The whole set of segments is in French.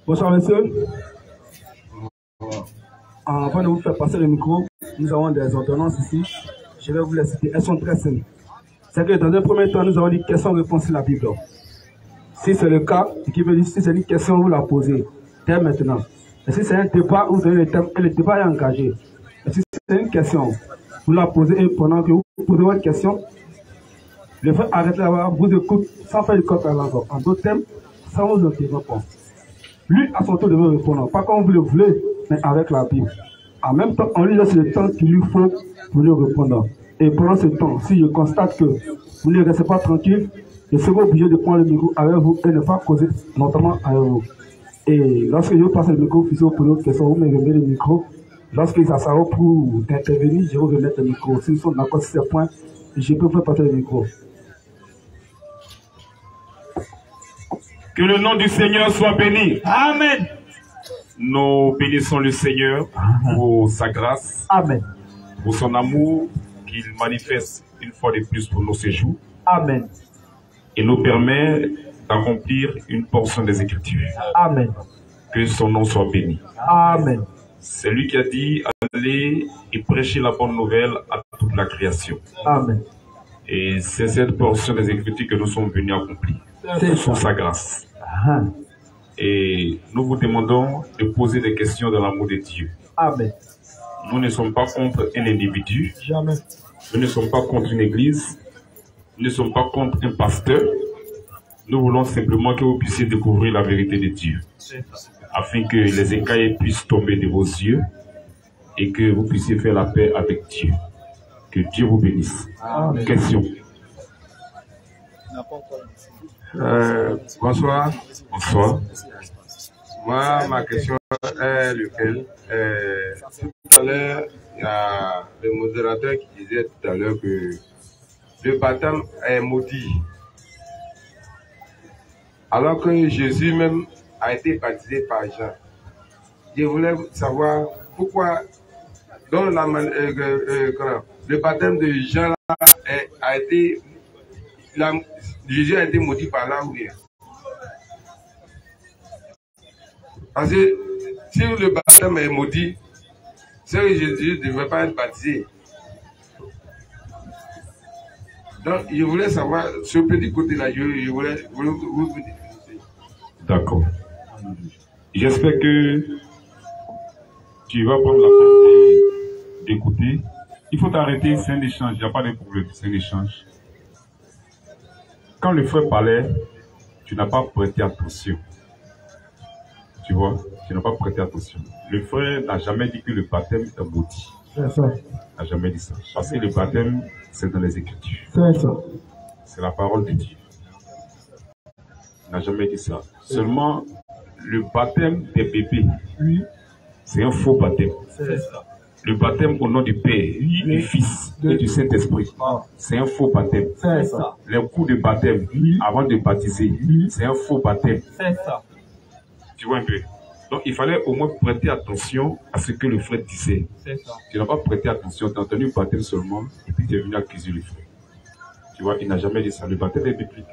Bonsoir, messieurs. Avant de vous faire passer le micro, nous avons des ordonnances ici. Je vais vous les citer. Elles sont très simples. C'est que dans un premier temps, nous avons dit question-réponse sur la Bible. Si c'est le cas, qui veut dire si c'est une question, vous la posez dès maintenant. Et si c'est un débat, vous donnez le thème et le débat est engagé. Et si c'est une question, vous la posez et pendant que vous posez votre question, le frère arrête là, vous écoute sans faire du code à l'envers. En d'autres thèmes, sans vous interrompre. Lui, à son tour, devait répondre. Pas comme vous le voulez, mais avec la Bible. En même temps, on lui laisse le temps qu'il lui faut pour lui répondre. Et pendant ce temps, si je constate que vous ne restez pas tranquille, je serai obligé de prendre le micro avec vous et ne pas causer notamment avec vous. Et lorsque je passe le micro, si vous posez une question, vous me remettez le micro. Lorsqu'il s'assoit pour intervenir, je vous remets le micro. Si nous sommes d'accord sur ces points, je peux faire passer le micro. Que le nom du Seigneur soit béni. Amen. Nous bénissons le Seigneur pour sa grâce, Amen. pour son amour qu'il manifeste une fois de plus pour nos séjours. Amen. Et nous permet d'accomplir une portion des Écritures. Amen. Que son nom soit béni. Amen. C'est lui qui a dit allez et prêcher la bonne nouvelle à toute la création. Amen. Et c'est cette portion des Écritures que nous sommes venus accomplir. Sous sa grâce. Et nous vous demandons de poser des questions dans l'amour de Dieu. Amen. Nous ne sommes pas contre un individu. Jamais. Nous ne sommes pas contre une église. Nous ne sommes pas contre un pasteur. Nous voulons simplement que vous puissiez découvrir la vérité de Dieu. Afin que les écailles puissent tomber de vos yeux et que vous puissiez faire la paix avec Dieu. Que Dieu vous bénisse. Amen. Question. Bonsoir. Bonsoir. Moi, ma question est lequel tout à l'heure, il y a le modérateur qui disait tout à l'heure que le baptême est maudit. Alors que Jésus même a été baptisé par Jean. Je voulais savoir pourquoi dans le baptême de Jean a été... Jésus a été maudit par là ou bien. Parce que si le baptême est maudit, c'est que Jésus ne devait pas être baptisé. Donc, je voulais savoir, ce petit côté-là, je voulais vous définir. D'accord. J'espère que tu vas prendre la peine d'écouter. Il faut t'arrêter, c'est un échange, il n'y a pas de problème, c'est un échange. Quand le frère parlait, tu n'as pas prêté attention. Tu vois, tu n'as pas prêté attention. Le frère n'a jamais dit que le baptême est maudit. C'est ça. Il n'a jamais dit ça. Parce que le baptême, c'est dans les Écritures. C'est ça. C'est la parole de Dieu. Il n'a jamais dit ça. Seulement, le baptême des bébés, Oui. c'est un faux baptême. C'est ça. Le baptême au nom du Père, du Fils et du Saint-Esprit, c'est un faux baptême. C'est ça. Les coups de baptême, avant de baptiser, c'est un faux baptême. C'est ça. Tu vois un peu. Donc il fallait au moins prêter attention à ce que le frère disait. C'est ça. Tu n'as pas prêté attention, tu as entendu le baptême seulement, et puis tu es venu accuser le frère. Tu vois, il n'a jamais dit ça. Le baptême est biblique.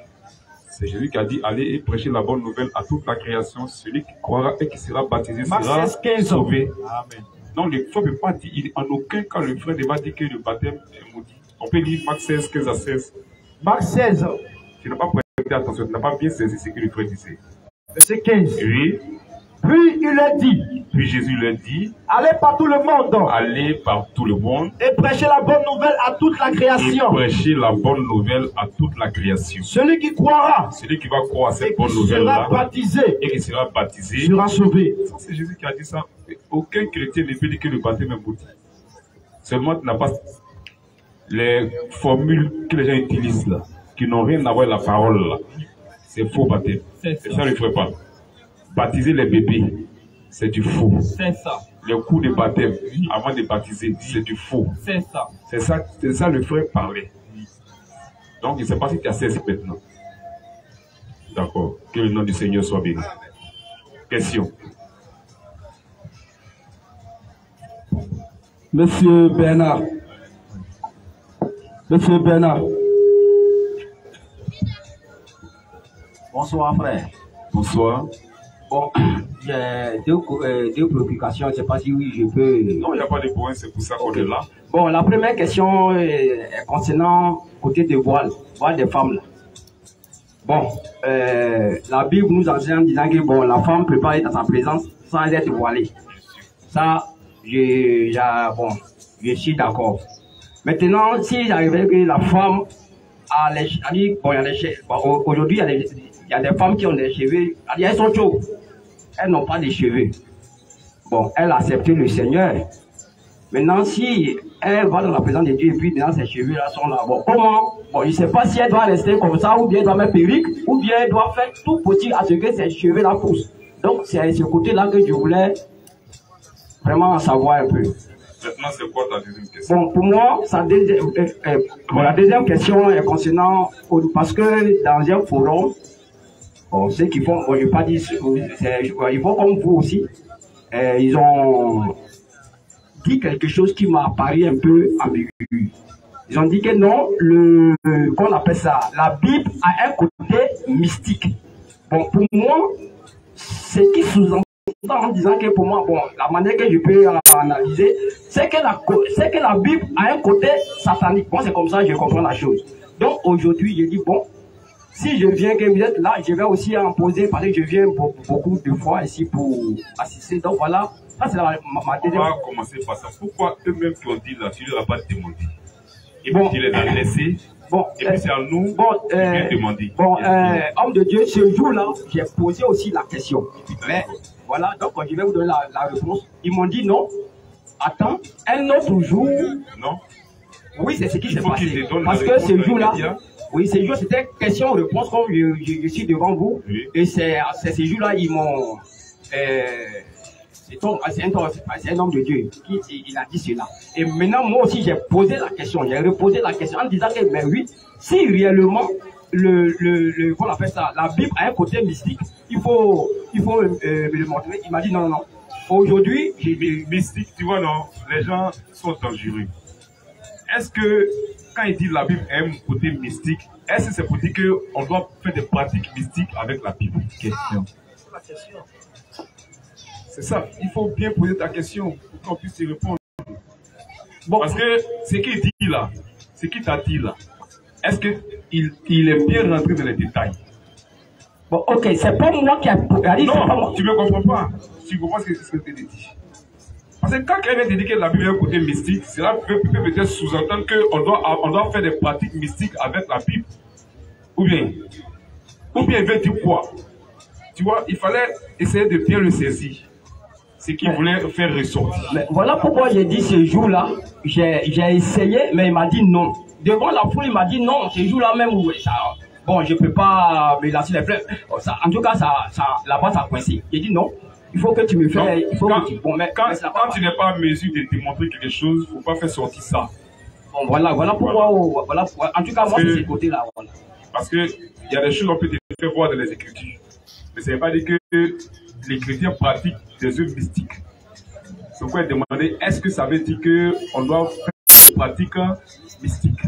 C'est Jésus qui a dit, allez et prêchez la bonne nouvelle à toute la création. Celui qui croira et qui sera baptisé sera sauvé. Amen. Donc le frère ne peut pas dire, en aucun cas le frère ne va dire que le baptême est maudit. On peut lire Marc 16, 15 à 16. Marc 16. Tu n'as pas prêté attention, tu n'as pas bien saisi ce que le frère disait. Verset 15. Oui. Puis il leur dit, Puis Jésus leur dit, allez par tout le monde allez par tout le monde et prêchez la bonne nouvelle à toute la et création. prêchez la bonne nouvelle à toute la création. Celui qui croira Celui qui va croire à et cette qui bonne sera nouvelle-là baptisé et qui sera baptisé, sera sauvé. ça c'est Jésus qui a dit ça. Aucun chrétien ne peut dire que le baptême est maudit. Seulement tu n'as pas les formules que les gens utilisent là, qui n'ont rien à voir avec la parole là. C'est faux baptême. C'est Et ça ne le ferait pas. Baptiser les bébés, c'est du faux. C'est ça. Les coups de baptême, avant de baptiser, c'est du faux. C'est ça. C'est ça le frère parlait. Donc, il ne sait pas si tu as saisi maintenant. D'accord. Que le nom du Seigneur soit béni. Question. Monsieur Bernard. Monsieur Bernard. Bonsoir frère. Bonsoir. Bon, j'ai deux préoccupations. Je ne sais pas si oui, je peux. Non, il n'y a pas de problème, c'est pour ça qu'on est là. Bon, la première question est concernant côté de voile des femmes. Là. Bon, la Bible nous enseigne en disant que bon, la femme ne peut pas être dans sa présence sans être voilée. Ça, je suis d'accord. Maintenant, si j'arrivais que la femme a les cheveux, bon, aujourd'hui, il y a des femmes qui ont des cheveux, elles sont chauves. Elles n'ont pas de cheveux. Bon, elle a accepté le Seigneur. Maintenant, si elle va dans la présence de Dieu et puis dans ses cheveux là sont là, bon, comment? Bon, je ne sais pas si elle doit rester comme ça, ou bien elle doit mettre perruque, ou bien elle doit faire tout possible à ce que ses cheveux là poussent. Donc, c'est à ce côté-là que je voulais vraiment en savoir un peu. Maintenant, c'est quoi ta deuxième question? Bon, pour moi, la deuxième question est concernant, parce que dans un forum, bon, ceux qui font, bon, je ne vais pas dire, ils font comme vous aussi, ils ont dit quelque chose qui m'a paru un peu ambigu. Ils ont dit que non, qu'on appelle ça, la Bible a un côté mystique. Bon, pour moi, ce qui sous-entend en disant que pour moi, bon, la manière que je peux analyser, c'est que la Bible a un côté satanique. Moi, c'est comme ça que je comprends la chose. Donc, aujourd'hui, je dis, bon, si je viens, que vous êtes là, je vais aussi en poser, parce que je viens beaucoup de fois ici pour assister. Donc, voilà, ça, c'est ma deuxième. On va commencer par ça. Pourquoi eux-mêmes qui ont dit là, tu ne leur as pas demandé? Et puis, tu les as laissés. Bon, et puis c'est à nous de bien demander. Bon, homme de Dieu, ce jour-là, j'ai posé aussi la question. Mais voilà, donc je vais vous donner la réponse. Ils m'ont dit non. Attends, un autre jour. Non. Oui, c'est ce qui s'est passé. Parce que ce jour-là, oui, ce jour, c'était question-réponse comme je suis devant vous. Oui. Et c'est ce jour-là, ils m'ont. C'est un homme de Dieu qui il a dit cela. Et maintenant, moi aussi, j'ai posé la question, j'ai reposé la question en disant que, mais oui, si réellement, qu'on appelle ça, la Bible a un côté mystique, il faut me le montrer. Il m'a dit non. Aujourd'hui, j'ai dit. Mystique, tu vois, non, les gens sont dangereux. Est-ce que, quand il dit la Bible a un côté mystique, est-ce que c'est pour dire qu'on doit faire des pratiques mystiques avec la Bible? Question. C'est la question. C'est ça, il faut bien poser ta question pour qu'on puisse y répondre. Bon, parce que ce qu'il dit là, ce qu'il t'a dit là, est-ce qu'il est bien rentré dans les détails? Bon, ok, c'est pas moi qui a dit. Non, tu ne me comprends pas. Tu comprends ce que tu dis. Parce que quand quelqu'un te dit que la Bible a un côté mystique, cela peut peut-être sous-entendre qu'on doit faire des pratiques mystiques avec la Bible. Ou bien il veut dire quoi? Tu vois, il fallait essayer de bien le saisir. Ce qu'il voulait faire ressortir. Mais voilà pourquoi j'ai dit ce jour-là, j'ai essayé, mais il m'a dit non. Devant la foule, il m'a dit non, ce jour-là même, ça, bon, je ne peux pas me lancer les fleurs. En tout cas, là-bas, ça a coincé. J'ai dit non, il faut que tu me fasses. Quand tu n'es pas en mesure de démontrer quelque chose, il ne faut pas faire sortir ça. Bon, voilà pourquoi. Voilà. En tout cas, moi, c'est ce côté-là. Voilà. Parce qu'il y a des choses qu'on peut te faire voir dans les Écritures. Mais ça ne veut pas dire que les chrétiens pratiquent des œuvres mystiques. C'est pourquoi demander, est-ce que ça veut dire qu'on doit faire des pratiques mystiques?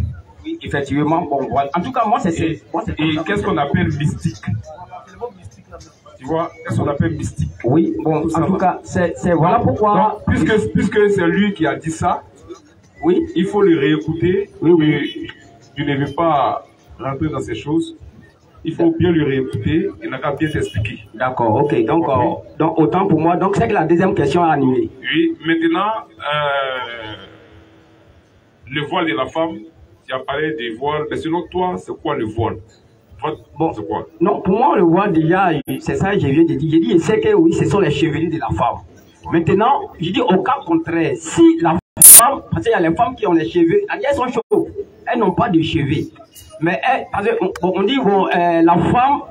Oui, effectivement. Bon, voilà. En tout cas, moi, c'est et qu'est-ce qu'on appelle mystique? Tu vois, qu'est-ce qu'on appelle mystique? Oui, bon, en tout cas, c'est voilà pourquoi. Donc, puisque c'est lui qui a dit ça, oui, il faut le réécouter. Oui. Je ne vais pas rentrer dans ces choses. Il faut bien le réécouter et n'a qu'à bien t'expliquer. D'accord, ok. Donc, autant pour moi. Donc, c'est que la deuxième question a annulé. Oui, maintenant, le voile de la femme, tu as parlé des voiles, mais selon toi, c'est quoi le voile? Bon, c'est quoi? Non, pour moi, le voile, déjà, c'est ça que je viens de dire. J'ai dit, c'est que oui, ce sont les chevelures de la femme. Maintenant, je dis au cas contraire, si la femme, parce qu'il y a les femmes qui ont les cheveux, elles sont chauves, elles n'ont pas de cheveux. Mais on dit, bon, la femme,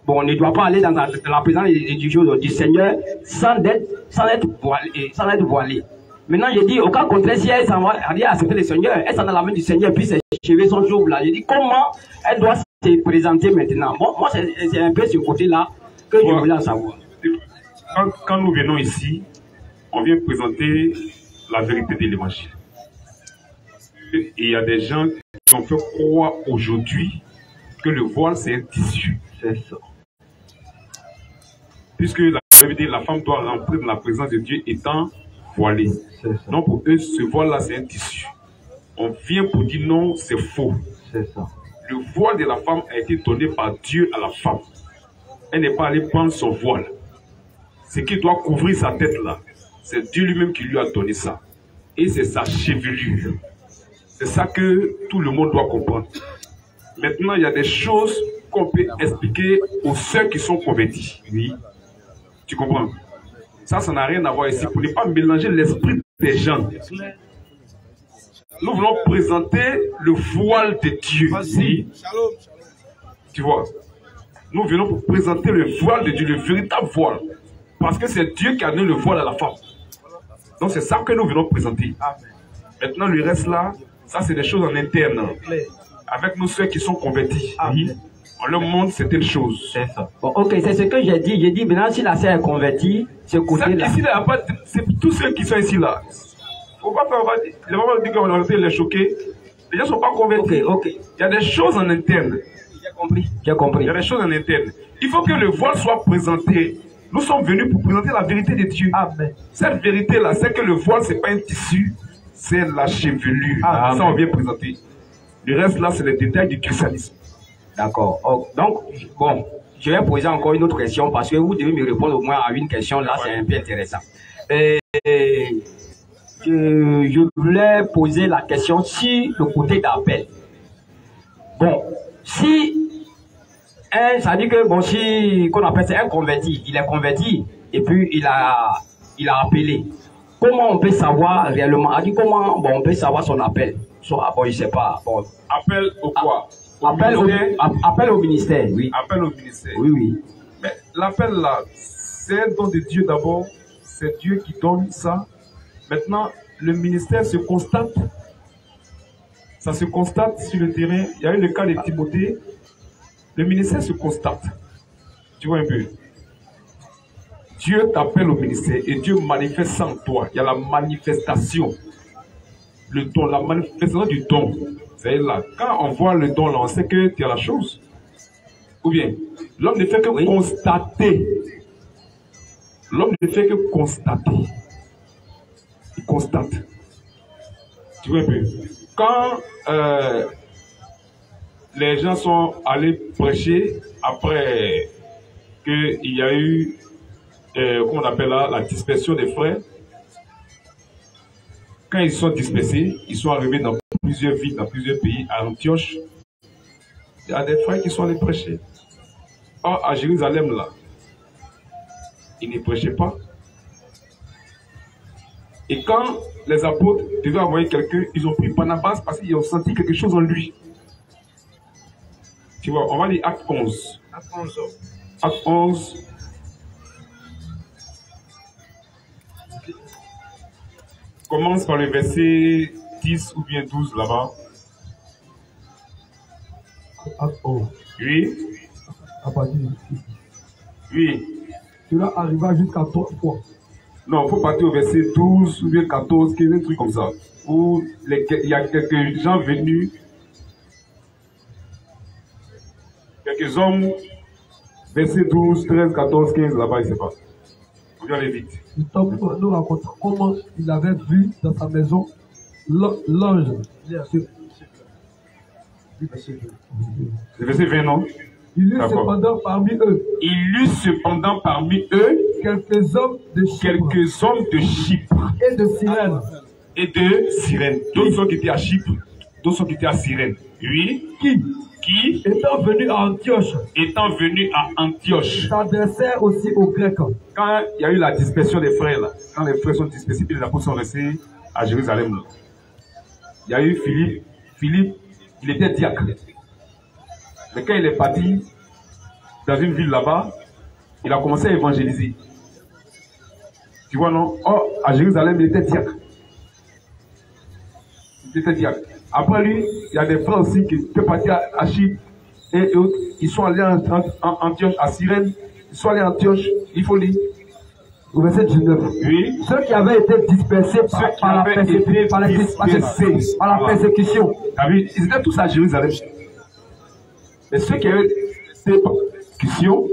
bon, ne doit pas aller dans la présence du Seigneur sans être voilée. Maintenant, je dis, au cas contraire, si elle s'en va aller accepter le Seigneur, elle s'en a la main du Seigneur, puis ses cheveux sont chauves là. Je dis, comment elle doit se présenter maintenant? Bon, moi, c'est un peu ce côté-là que je voulais en savoir. Quand nous venons ici, on vient présenter la vérité de l'évangile. Et il y a des gens qui ont fait croire aujourd'hui que le voile c'est un tissu. C'est ça. Puisque la Bible dit la femme doit rentrer dans la présence de Dieu étant voilée. Donc pour eux, ce voile-là, c'est un tissu. On vient pour dire non, c'est faux. C'est ça. Le voile de la femme a été donné par Dieu à la femme. Elle n'est pas allée prendre son voile. Ce qui doit couvrir sa tête là, c'est Dieu lui-même qui lui a donné ça. Et c'est sa chevelure. C'est ça que tout le monde doit comprendre. Maintenant, il y a des choses qu'on peut expliquer aux sœurs qui sont convertis. Oui. Tu comprends? Ça n'a rien à voir ici. Pour ne pas mélanger l'esprit des gens. Nous voulons présenter le voile de Dieu. Oui. Tu vois? Nous venons pour présenter le voile de Dieu, le véritable voile. Parce que c'est Dieu qui a donné le voile à la femme. Donc c'est ça que nous venons présenter. Maintenant, le reste là, ça c'est des choses en interne. Avec nos soeurs qui sont convertis. Oui. On leur montre certaines choses. C'est ça. Bon, ok, c'est ce que j'ai dit. J'ai dit, maintenant, si la sœur est convertie, ce côté-là. Ici, là, c'est tous ceux qui sont ici là. Faut pas faire. Les mamans disent qu'on va les choquer. Les gens ne sont pas convertis. Ok. Il y a des choses en interne. J'ai compris. J'ai compris. Il y a des choses en interne. Il faut que le voile soit présenté. Nous sommes venus pour présenter la vérité de Dieu. Amen. Cette vérité-là, c'est que le voile, ce n'est pas un tissu, c'est la chevelure. Amen. Ça, on vient présenter. Le reste, là, c'est les détails du christianisme. D'accord. Oh, donc, bon, je vais poser encore une autre question parce que vous devez me répondre au moins à une question. Là, c'est un peu intéressant. Je voulais poser la question sur le côté d'appel. Bon, si ça dit que, bon, si, qu'on appelle ça un converti, il est converti et puis il a appelé. Comment on peut savoir réellement, comment bon, on peut savoir son appel? Soit, bon, je sais pas. Bon. Appel au quoi? Appel au ministère, oui. Appel au ministère. Oui, oui. Mais l'appel là, c'est un don de Dieu d'abord. C'est Dieu qui donne ça. Maintenant, le ministère se constate. Ça se constate sur le terrain. Il y a eu le cas de Timothée. Le ministère se constate. Tu vois un peu? Dieu t'appelle au ministère et Dieu manifeste ça en toi. Il y a la manifestation. Le don, la manifestation du don. C'est là. Quand on voit le don là, on sait que tu as la chose. Ou bien, l'homme ne fait que constater. L'homme ne fait que constater. Il constate. Tu vois un peu? Quand les gens sont allés prêcher après qu'il y a eu, comment on appelle là, la dispersion des frères, quand ils sont dispersés, ils sont arrivés dans plusieurs villes, dans plusieurs pays, à Antioche. Il y a des frères qui sont allés prêcher. Or, à Jérusalem, là, ils ne prêchaient pas. Et quand les apôtres devaient envoyer quelqu'un, ils ont pris Barnabas parce qu'ils ont senti quelque chose en lui. Tu vois, on va lire Acte 11. Acte 11. Commence par le verset 10 ou bien 12 là-bas. Acte 11. Oui. À partir de 10. Oui. Cela arriva jusqu'à 3 fois. Non, il faut partir au verset 12 ou bien 14, 15, un truc comme ça. Où il y a quelques gens venus, quelques hommes, verset 12, 13, 14, 15, là-bas, je ne sais pas. On vient aller vite. Le temps nous raconte comment il avait vu dans sa maison l'ange. Le verset 20, non? Il eut cependant parmi eux. Il eut cependant parmi eux quelques hommes de Chypre. Et de Cyrène. Et de Cyrène. D'autres sont qui étaient à Chypre, d'autres sont qui étaient à Cyrène. Oui. Qui étant venus à Antioche, s'adressèrent aussi aux Grecs. Quand il y a eu la dispersion des frères, là, quand les frères sont dispersés, puis les apôtres sont restés à Jérusalem, là, il y a eu Philippe. Philippe, il était diacre. Mais quand il est parti dans une ville là-bas, il a commencé à évangéliser. Tu vois, non? Oh, à Jérusalem, il était diacre. Il était diacre. Après lui, il y a des frères aussi qui étaient partis à Chypre et autres. Ils sont allés en Antioche, à Cyrène. Ils sont allés à Antioche. Il faut lire. Au verset 19. Oui. Ceux qui avaient été dispersés par la persécution. Ils étaient tous à Jérusalem. Mais ceux qui avaient été par persécution,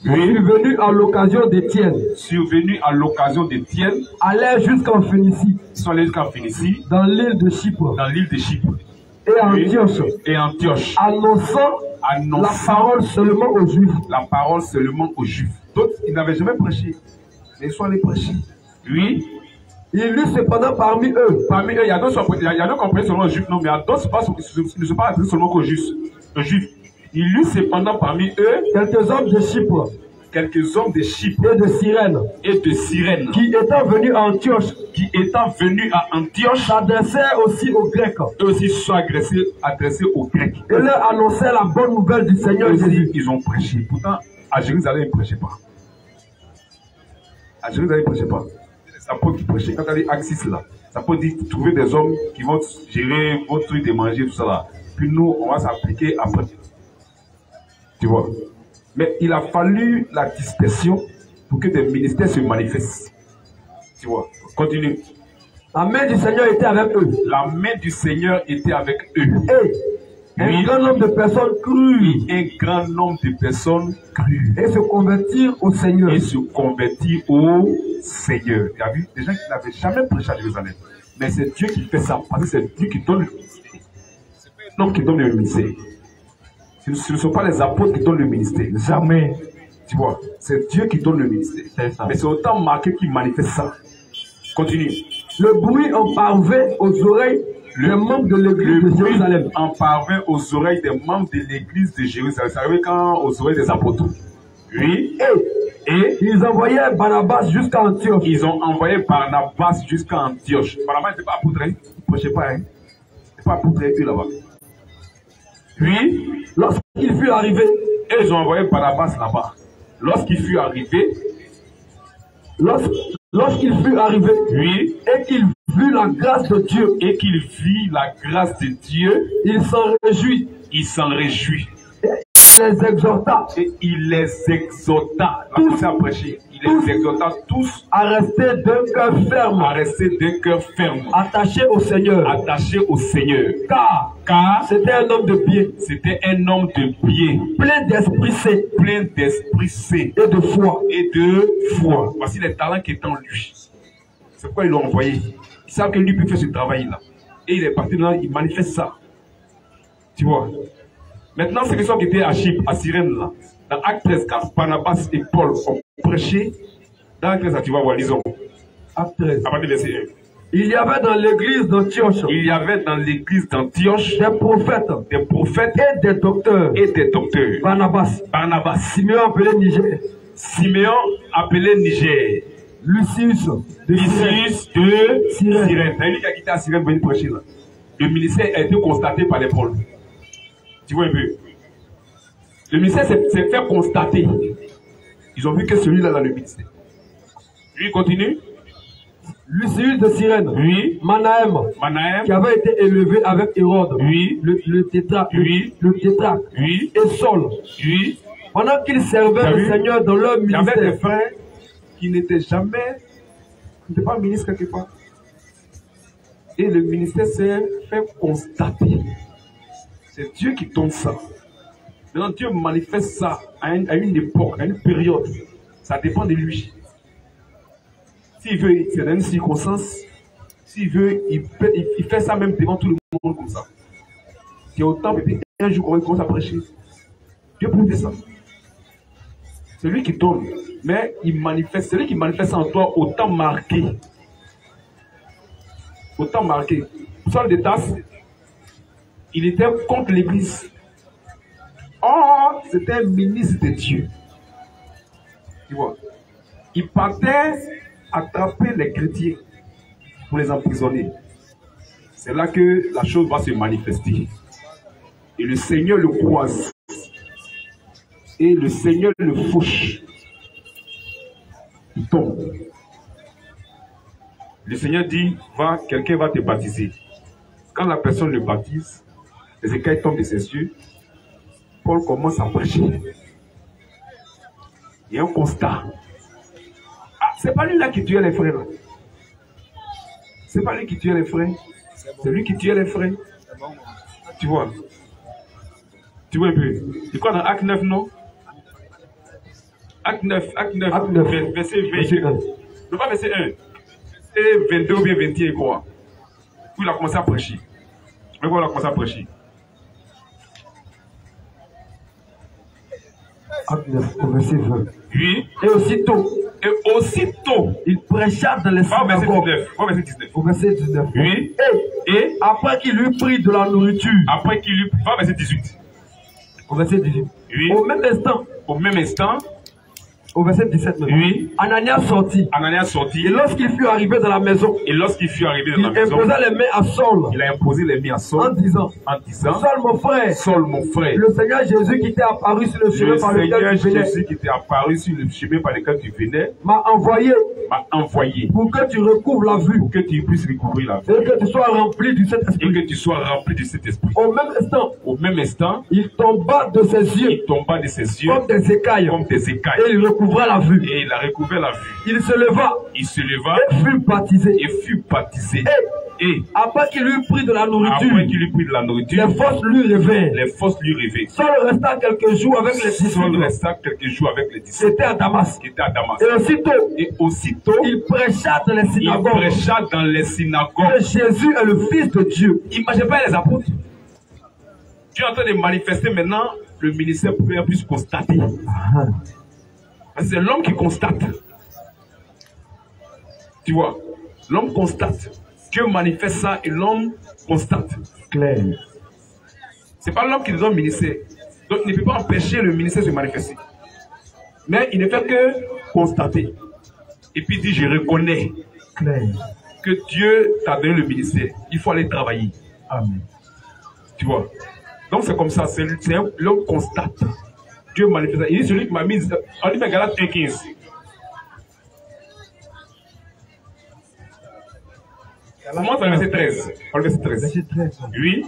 Oui. Survenu à l'occasion d'Étienne. Survenu à l'occasion d'Étienne. Allait jusqu'en Phénicie. Ils sont allés jusqu'en Phénicie. Dans l'île de Chypre. Dans l'île de Chypre. Et Antioche. Et Antioche. Annonçant la parole seulement aux Juifs. La parole seulement aux Juifs. D'autres, ils n'avaient jamais prêché. Mais ils sont allés prêcher. Oui. Il y eut cependant parmi eux. Parmi eux, il y a d'autres qui ont prêché seulement aux Juifs, non, mais il y a d'autres qui ne sont pas prêchés seulement aux Juifs. Il y eut cependant parmi eux quelques hommes de Chypre. Quelques hommes de Chypre. Et de Cyrène. Et de Cyrène. Qui étant venus à Antioche. Qui étant venus à Antioche. S'adressaient aussi aux Grecs. Eux aussi se sont adressés aux Grecs. Et leur annonçaient la bonne nouvelle du Seigneur Jésus. Ils ont prêché. Pourtant, à Jérusalem, ils ne prêchaient pas. À Jérusalem, ils ne prêchaient pas. Ça peut qui prêcher. Quand tu as dit Axis là, ça peut dire trouver des hommes qui vont gérer votre truc de manger, tout ça là. Puis nous, on va s'appliquer après. Tu vois. Mais il a fallu la dispersion pour que des ministères se manifestent. Tu vois. Continue. La main du Seigneur était avec eux. La main du Seigneur était avec eux. Et un grand nombre de personnes crurent. Un grand nombre de personnes crurent. Et se convertirent au Seigneur. Et se convertirent au Seigneur. Tu as vu des gens qui n'avaient jamais prêché à Jérusalem. Mais c'est Dieu qui fait ça. Parce que c'est Dieu qui donne le ministère. Non, qui donne le ministère. Ce ne sont pas les apôtres qui donnent le ministère. Jamais. Tu vois, c'est Dieu qui donne le ministère. Mais c'est autant marqué qui manifeste ça. Continue. Le bruit en parvint aux oreilles des membres de l'église de Jérusalem. En parvint aux oreilles des membres de l'église de Jérusalem. Ça veut dire quand aux oreilles des apôtres. Oui. Et ils envoyaient Barnabas jusqu'à Antioche. Ils ont envoyé Barnabas jusqu'à Antioche. Barnabas n'était pas apôtre. Il ne prêchait pas. Il n'était pas apôtre là-bas. Puis, lorsqu'il fut arrivé, ils ont envoyé Barnabas là-bas. Lorsqu'il fut arrivé, oui, et qu'il vit la grâce de Dieu, il s'en réjouit. Il s'en réjouit. Et il les exhorta. Tous à prêcher. Il les exhorta tous à rester d'un cœur ferme. Attaché au Seigneur. Car c'était un homme de bien. Plein d'esprit saint. Et de foi. Voici les talents qui étaient en lui. C'est pourquoi ils l'ont envoyé. Ils savent que lui peut faire ce travail-là. Et il est parti là, il manifeste ça. Tu vois. Maintenant, c'est question qui était à Chypre, à Cyrène, là. Dans Acte 13, quand Barnabas et Paul ont prêché, dans Acte 13, tu vas voir, lisons. Acte 13. À partir du verset 1. Il y avait dans l'église d'Antioche. Des prophètes et des docteurs. Barnabas. Simeon appelé Niger. Lucius de Cyrène. C'est lui qui a quitté à Cyrène pour venir prêcher là. Le ministère a été constaté par les Pauls. Tu vois un peu. Le ministère s'est fait constater. Ils ont vu que celui-là dans le ministère. Lui continue. Lucius de Cyrène. Oui. Manahem. Qui avait été élevé avec Hérode. Oui. Le tétrarque. Oui. Oui. Et Saul. Oui. Pendant qu'ils servaient le Seigneur dans leur ministère. Il y avait des frères qui n'étaient pas ministres quelque part. Et le ministère s'est fait constater. C'est Dieu qui donne ça. Maintenant, Dieu manifeste ça à une époque, à une période. Ça dépend de lui. S'il veut, c'est dans une circonstance. S'il veut, il fait ça même devant tout le monde comme ça. C'est autant, puis un jour, on commence à prêcher. Dieu peut faire ça. C'est lui qui donne. Mais il manifeste. C'est lui qui manifeste en toi autant marqué. Autant marqué. Saul de Tarse, il était contre l'église. Or, c'était un ministre de Dieu. Tu vois. Il partait attraper les chrétiens pour les emprisonner. C'est là que la chose va se manifester. Et le Seigneur le croise. Et le Seigneur le fauche. Il tombe. Le Seigneur dit, va, quelqu'un va te baptiser. Quand la personne le baptise, les écailles tombent de ses yeux. Paul commence à prêcher. Il y a un constat. Ah, c'est pas lui là qui tuait les frères. C'est pas lui qui tuait les frères. C'est lui qui tuait les frères. Tu vois. Tu vois un peu. Tu crois dans Acte 9, non? Acte 9, Acte 9. verset 20. Verset 1. Non, pas verset 1. Verset 22 ou bien 21 quoi. Où il a commencé à prêcher. Mais quoi il a commencé à prêcher. Acte 9, au verset 20. Oui. Et aussitôt, il prêcha dans les synagogues. Au verset 19. Au verset 19. Oui. Et Après qu'il eut pris de la nourriture, après qu'il eut. Va verset 18. Au verset 18. Oui. au même instant, Au verset 17. Maintenant. Oui. Ananias sortit. Ananias sortit. Et lorsqu'il fut arrivé dans la maison, Et lorsqu'il fut arrivé dans il la maison, imposa les mains à Saul il a imposé les mains à en Saul disant, en disant Saul mon frère, Saul, mon frère, le Seigneur Jésus qui t'est apparu sur le chemin le par lequel Seigneur tu venais Jésus qui était apparu sur le chemin par lequel tu venais m'a envoyé m'a envoyé pour que tu recouvres la vue pour que tu puisses recouvrir la vie et que tu sois rempli du et Saint-Esprit. que tu sois rempli de cet esprit. Au même instant, Au même instant, il tomba de ses yeux il tomba de ses yeux comme des écailles comme des et écailles il recouvra la vue. et il a recouvert la vue. Il se leva Il se leva et fut baptisé. et fut baptisé. Et Après qu'il eut pris de la nourriture, après qu'il eut pris de la nourriture, les forces lui révèrent. les forces lui réveillent. Saul resta quelques jours avec les Saul disciples. resta quelques jours avec les disciples C'était à Damas. qui étaient à Damas. Et Et aussitôt, aussitôt, il prêcha dans les il synagogues prêcha dans les que synagogues. Jésus est le Fils de Dieu. Imaginez pas les apôtres. Dieu est en train de manifester maintenant le ministère pour qu'on puisse constater. Parce que c'est l'homme qui constate. Tu vois, l'homme constate. Dieu manifeste ça et l'homme constate. Clair. C'est pas l'homme qui nous donne le ministère. Donc il ne peut pas empêcher le ministère de se manifester. Mais il ne fait que constater. Et puis il dit, je reconnais Clair. que Dieu t'a donné le ministère. Il faut aller travailler. Amen. Tu vois. Donc c'est comme ça, l'homme constate. Dieu manifeste. Il dit celui qui m'a mis. On dit Galates 1,15. On monte au verset 13. Au verset 13. Verset 13. Oui.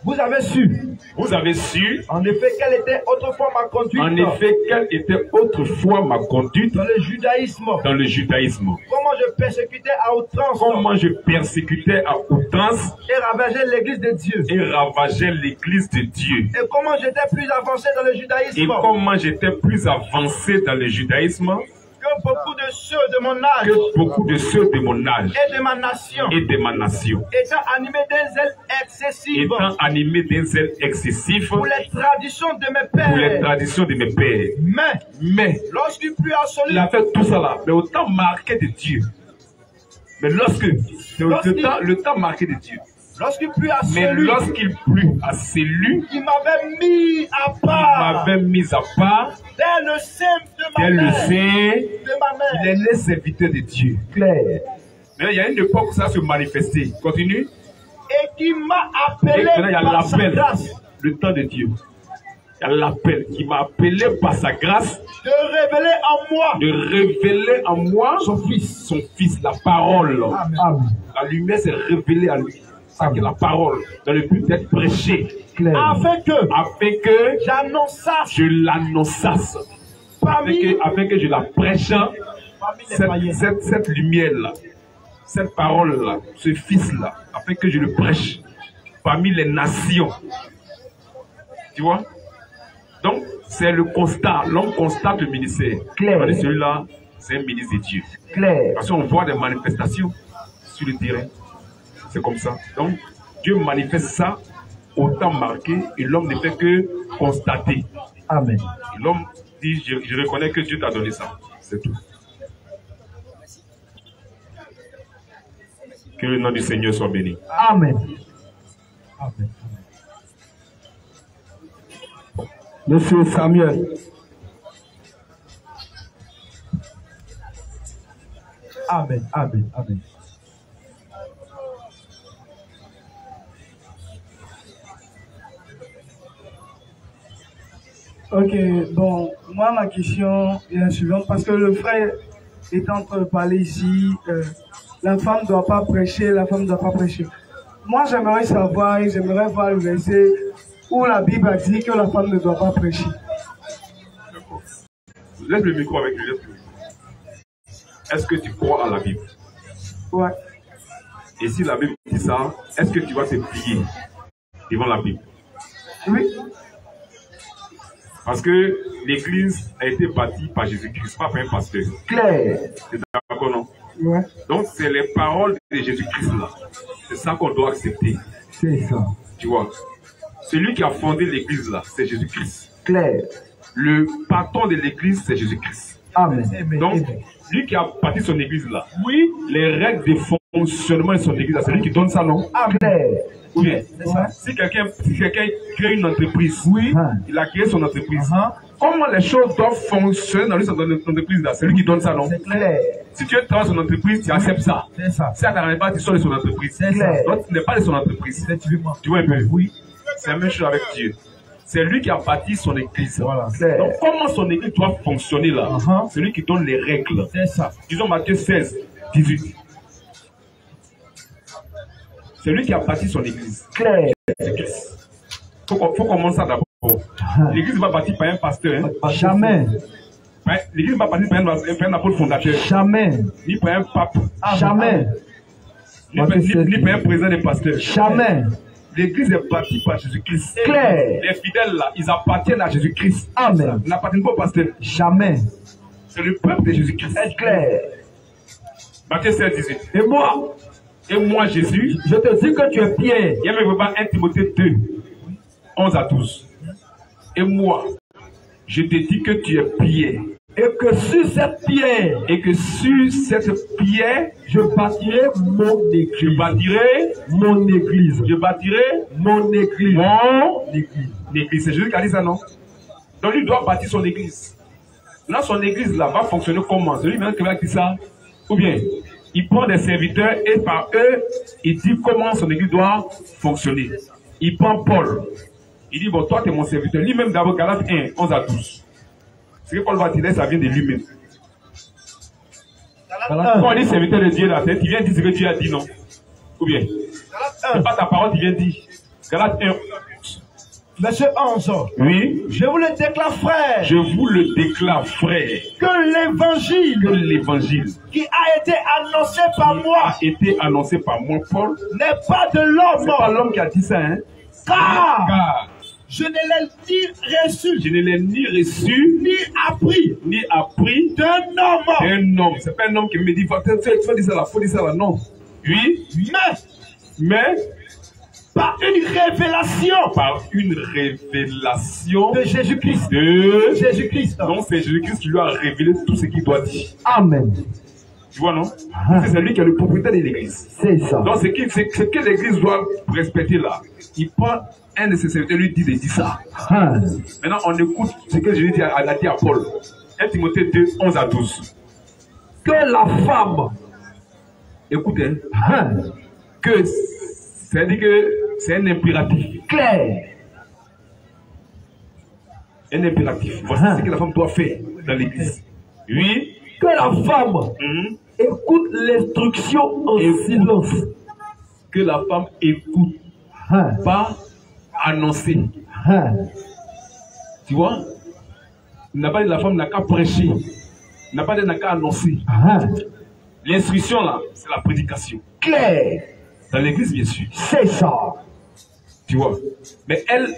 Vous avez su, Vous avez su, en effet, quelle était autrefois ma conduite en effet, quelle était autrefois ma conduite dans le judaïsme. dans le judaïsme. Comment je persécutais à outrance Comment je persécutais à outrance et ravageais l'église de Dieu. et ravageais l'église de Dieu. Et comment j'étais plus avancé dans le judaïsme Et comment j'étais plus avancé dans le judaïsme que beaucoup de ceux de mon âge que beaucoup de ceux de mon âge et de ma nation, et de ma nation. étant animé d'un zèle excessif Étant animé d'un zèle excessif pour les traditions de mes pour les pères. traditions de mes pères. Mais Lorsqu'il put absolu, il a fait tout ça là, mais au temps marqué de Dieu. Mais le temps marqué de Dieu. lorsqu'il put à Mais celui lorsqu'il plut à celui qui m'avait mis à qui part m'avait mis à part, dès le sein de ma dès le mère, sein, de ma il mère, est né serviteur de Dieu. Clair. Mais il y a une époque où ça se manifestait. Continue. et qui m'a Et appelé maintenant, il y a par sa l'appel, grâce le temps de Dieu. Il y a l'appel qui m'a appelé par sa grâce de révéler en moi de révéler en moi son fils, la parole. Amen. La lumière s'est révélée à lui. Ça qui est la parole, dans le but d'être prêché, Clair. afin que j'annonçasse je l'annonçasse, parmi afin que je la prêche, cette lumière-là, cette parole-là, ce fils-là, afin que je le prêche parmi les nations. Tu vois? Donc, c'est le constat. L'homme constate le ministère. Clair. On dit celui-là, c'est un ministre de Dieu. Clair. Parce qu'on voit des manifestations sur le terrain. C'est comme ça. Donc, Dieu manifeste ça au temps marqué et l'homme ne fait que constater. Amen. Et l'homme dit, je reconnais que Dieu t'a donné ça. C'est tout. Que le nom du Seigneur soit béni. Amen. Amen. Monsieur Samuel. Amen. Amen. Amen. Ok, bon, moi ma question est la suivante, parce que le frère est en train de parler ici, la femme ne doit pas prêcher, la femme ne doit pas prêcher. Moi j'aimerais savoir, et j'aimerais voir le verset où la Bible a dit que la femme ne doit pas prêcher. Laisse le micro avec lui. Est-ce que tu crois à la Bible? Ouais. Et si la Bible dit ça, est-ce que tu vas te plier devant la Bible? Oui. Parce que l'église a été bâtie par Jésus-Christ, pas par un pasteur. Clair. C'est d'accord, non? Ouais. Donc, c'est les paroles de Jésus-Christ là. C'est ça qu'on doit accepter. C'est ça. Tu vois? Celui qui a fondé l'église là, c'est Jésus-Christ. Clair. Le patron de l'église, c'est Jésus-Christ. Amen. Donc, lui qui a bâti son église là, oui, les règles de fonctionnement de son église là, c'est lui qui donne ça, non? Clair. Oui, c'est ça. Si quelqu'un crée une entreprise, oui, il a créé son entreprise. Comment les choses doivent fonctionner dans son entreprise là, c'est lui qui donne ça, non? C'est clair. Si tu es dans son entreprise, tu acceptes ça. C'est ça. Si ça n'arrive pas, tu sors de son entreprise. C'est clair. Donc, tu n'es pas de son entreprise. Effectivement. Tu vois un peu? Oui. C'est la même chose avec Dieu. C'est lui qui a bâti son église. Voilà. Donc, comment son église doit fonctionner là? C'est lui qui donne les règles. C'est ça. Disons Matthieu 16, 18. C'est lui qui a bâti son église. Clair. Faut commencer ça d'abord. L'église va bâtir par un pasteur. Hein? Jamais. L'église va bâtir par un apôtre fondateur. Jamais. Ni par un pape. Jamais. Ni par un président des pasteurs. Jamais. L'église est bâtie par Jésus-Christ. Clair. Les fidèles là, ils appartiennent à Jésus-Christ. Amen. Ils n'appartiennent pas au pasteur. Jamais. C'est le peuple de Jésus-Christ. C'est clair. Matthieu 16, 18. Et moi, Jésus, je te dis que tu es Pierre. Il y a même 1 Timothée 2, 11 à 12. Et moi, je te dis que tu es Pierre. Et que sur cette pierre, je bâtirai mon église. Je bâtirai mon église. Je bâtirai mon église. Mon église. C'est Jésus qui a dit ça, non? Donc lui doit bâtir son église. Là, son église là va fonctionner comment? C'est lui même qui va dire ça? Ou bien, il prend des serviteurs et par eux, il dit comment son église doit fonctionner. Il prend Paul. Il dit, bon, toi, tu es mon serviteur. Lui-même, d'abord, Galates 1, 11 à 12. Ce que Paul va dire, ça vient de lui-même. Quand on dit serviteur de Dieu, là, il vient dire ce que Dieu a dit, non? Ou bien, c'est pas ta parole, il vient dire. Galates 1. Verset 11. Oui. Je vous le déclare, frère. Je vous le déclare, frère. Que l'évangile qui a été annoncé par moi. Paul. N'est pas de l'homme. C'est pas l'homme qui a dit ça, hein? Car je ne l'ai ni reçu. Ni appris. D'un homme. C'est pas un homme qui me dit, faut dire ça là, non. Oui. Mais. Par une révélation. De Jésus-Christ. Donc c'est Jésus-Christ qui lui a révélé tout ce qu'il doit dire. Amen. Tu vois, non? C'est lui qui est le propriétaire de l'église. C'est ça. Donc ce que l'église doit respecter là. Il prend un de ses serviteurs, lui dit de dire ça. Maintenant on écoute ce que Jésus a dit à Paul. 1 Timothée 2, 11 à 12. Que la femme. Écoutez. Que c'est-à-dire que c'est un impératif. Clair. Un impératif. Voici ce que la femme doit faire dans l'église. Oui. Que la femme écoute l'instruction en silence. Que la femme écoute. Pas annoncer. Tu vois? N'a pas dit la femme n'a qu'à prêcher. N'a pas dit n'a qu'à annoncer. L'instruction là, c'est la prédication. Clair. Dans l'église, bien sûr. C'est ça. Tu vois. Mais elle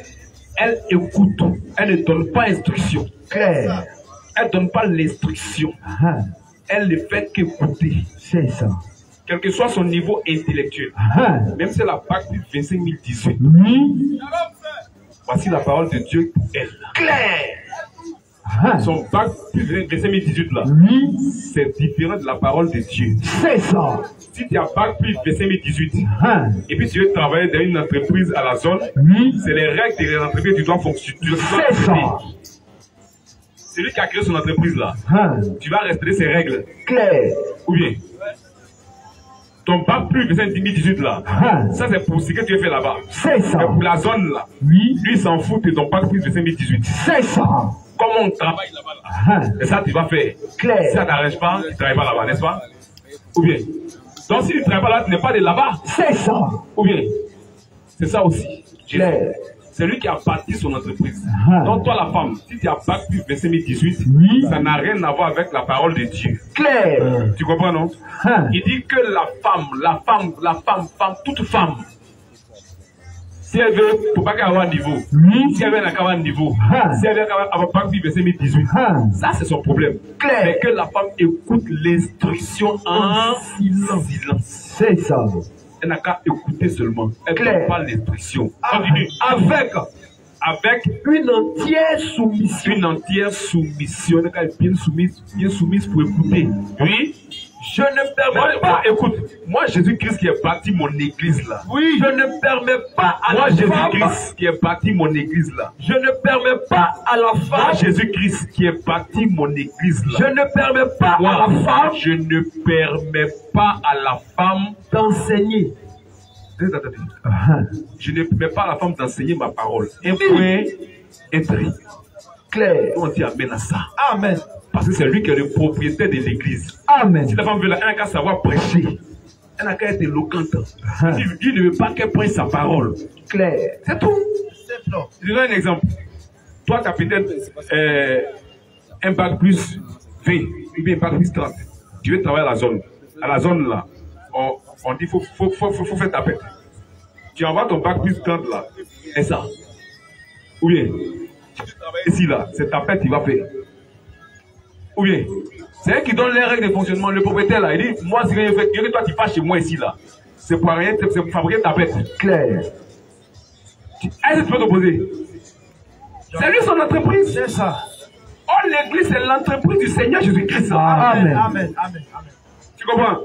écoute. Elle ne donne pas instruction. Clair. Elle ne donne pas l'instruction. Elle ne fait qu'écouter. C'est ça. Quel que soit son niveau intellectuel. Même si elle a bac plus 25 018. Voici la parole de Dieu pour elle. Clair. Son bac plus 25 018 là. C'est différent de la parole de Dieu. C'est ça. Si tu as bac plus 25 018 et puis tu veux travailler dans une entreprise à la zone, c'est les règles de l'entreprise que tu dois fonctionner. C'est ça. C'est lui qui a créé son entreprise là. Tu vas respecter ses règles. Clair. Ou bien, ton bac plus 25 018 là, ça c'est pour ce que tu as fait là-bas. C'est ça. Et pour la zone là, lui il s'en fout de ton bac plus 25 018. C'est ça. Comment on travaille là-bas là. Et ça tu vas faire. Clair. Si ça t'arrange pas, tu ne travailles pas là-bas, n'est-ce pas? Ou bien, donc si tu ne travailles pas là, tu n'es pas de là-bas. C'est ça. Ou bien, c'est ça aussi. Clair. C'est lui qui a bâti son entreprise. Donc toi la femme, si tu as bac plus 25 018, ça n'a rien à voir avec la parole de Dieu. Clair. Tu comprends, non? Il dit que la femme, toute femme, Si elle veut, pour pas qu'elle ait un niveau. Si elle veut avoir un niveau. Si elle veut avoir pas vu verset 1018. Ça, c'est son problème. Mais que la femme écoute l'instruction en silence. C'est ça. Elle n'a qu'à écouter seulement. Elle ne donne pas l'instruction. Continue. Avec une entière soumission. Une entière soumission. Elle est bien soumise pour écouter. Oui. Je ne permets pas. Écoute, moi Jésus-Christ qui est bâti mon église là. Oui. Je ne permets pas à la Jésus-Christ qui est bâti mon église là. Je ne permets pas à la femme. Moi Jésus-Christ qui est bâti mon église là. Je ne permets pas à la femme. Je ne permets pas à la femme d'enseigner. Je ne permets pas à la femme d'enseigner ma parole. Un point intri. Clair. On dit amen à ça. Amen. Parce que c'est lui qui est le propriétaire de l'église. Amen. Si la femme veut là, elle n'a qu'à savoir prêcher. Elle n'a qu'à être éloquente. Dieu ne veut pas qu'elle prenne sa parole. Clair. C'est tout. Je donne un exemple. Toi, tu as peut-être un bac plus 20 ou bien un bac plus 30. Tu veux travailler à la zone. À la zone là, on dit qu'il faut faire ta pète. Tu envoies ton bac plus 30 là. Et ça. Ou bien, tu travailles ici là, c'est ta pète qu'il va faire. Ou bien, c'est elle qui donne les règles de fonctionnement. Le propriétaire là, il dit, moi, si rien fait, que toi tu passes chez moi ici là. C'est pour rien, c'est pour fabriquer ta bête. Clair. Est-ce que tu peux t'opposer? C'est lui son entreprise. C'est ça. Oh, l'église, c'est l'entreprise du Seigneur Jésus-Christ. Amen. Amen. Amen. Tu comprends?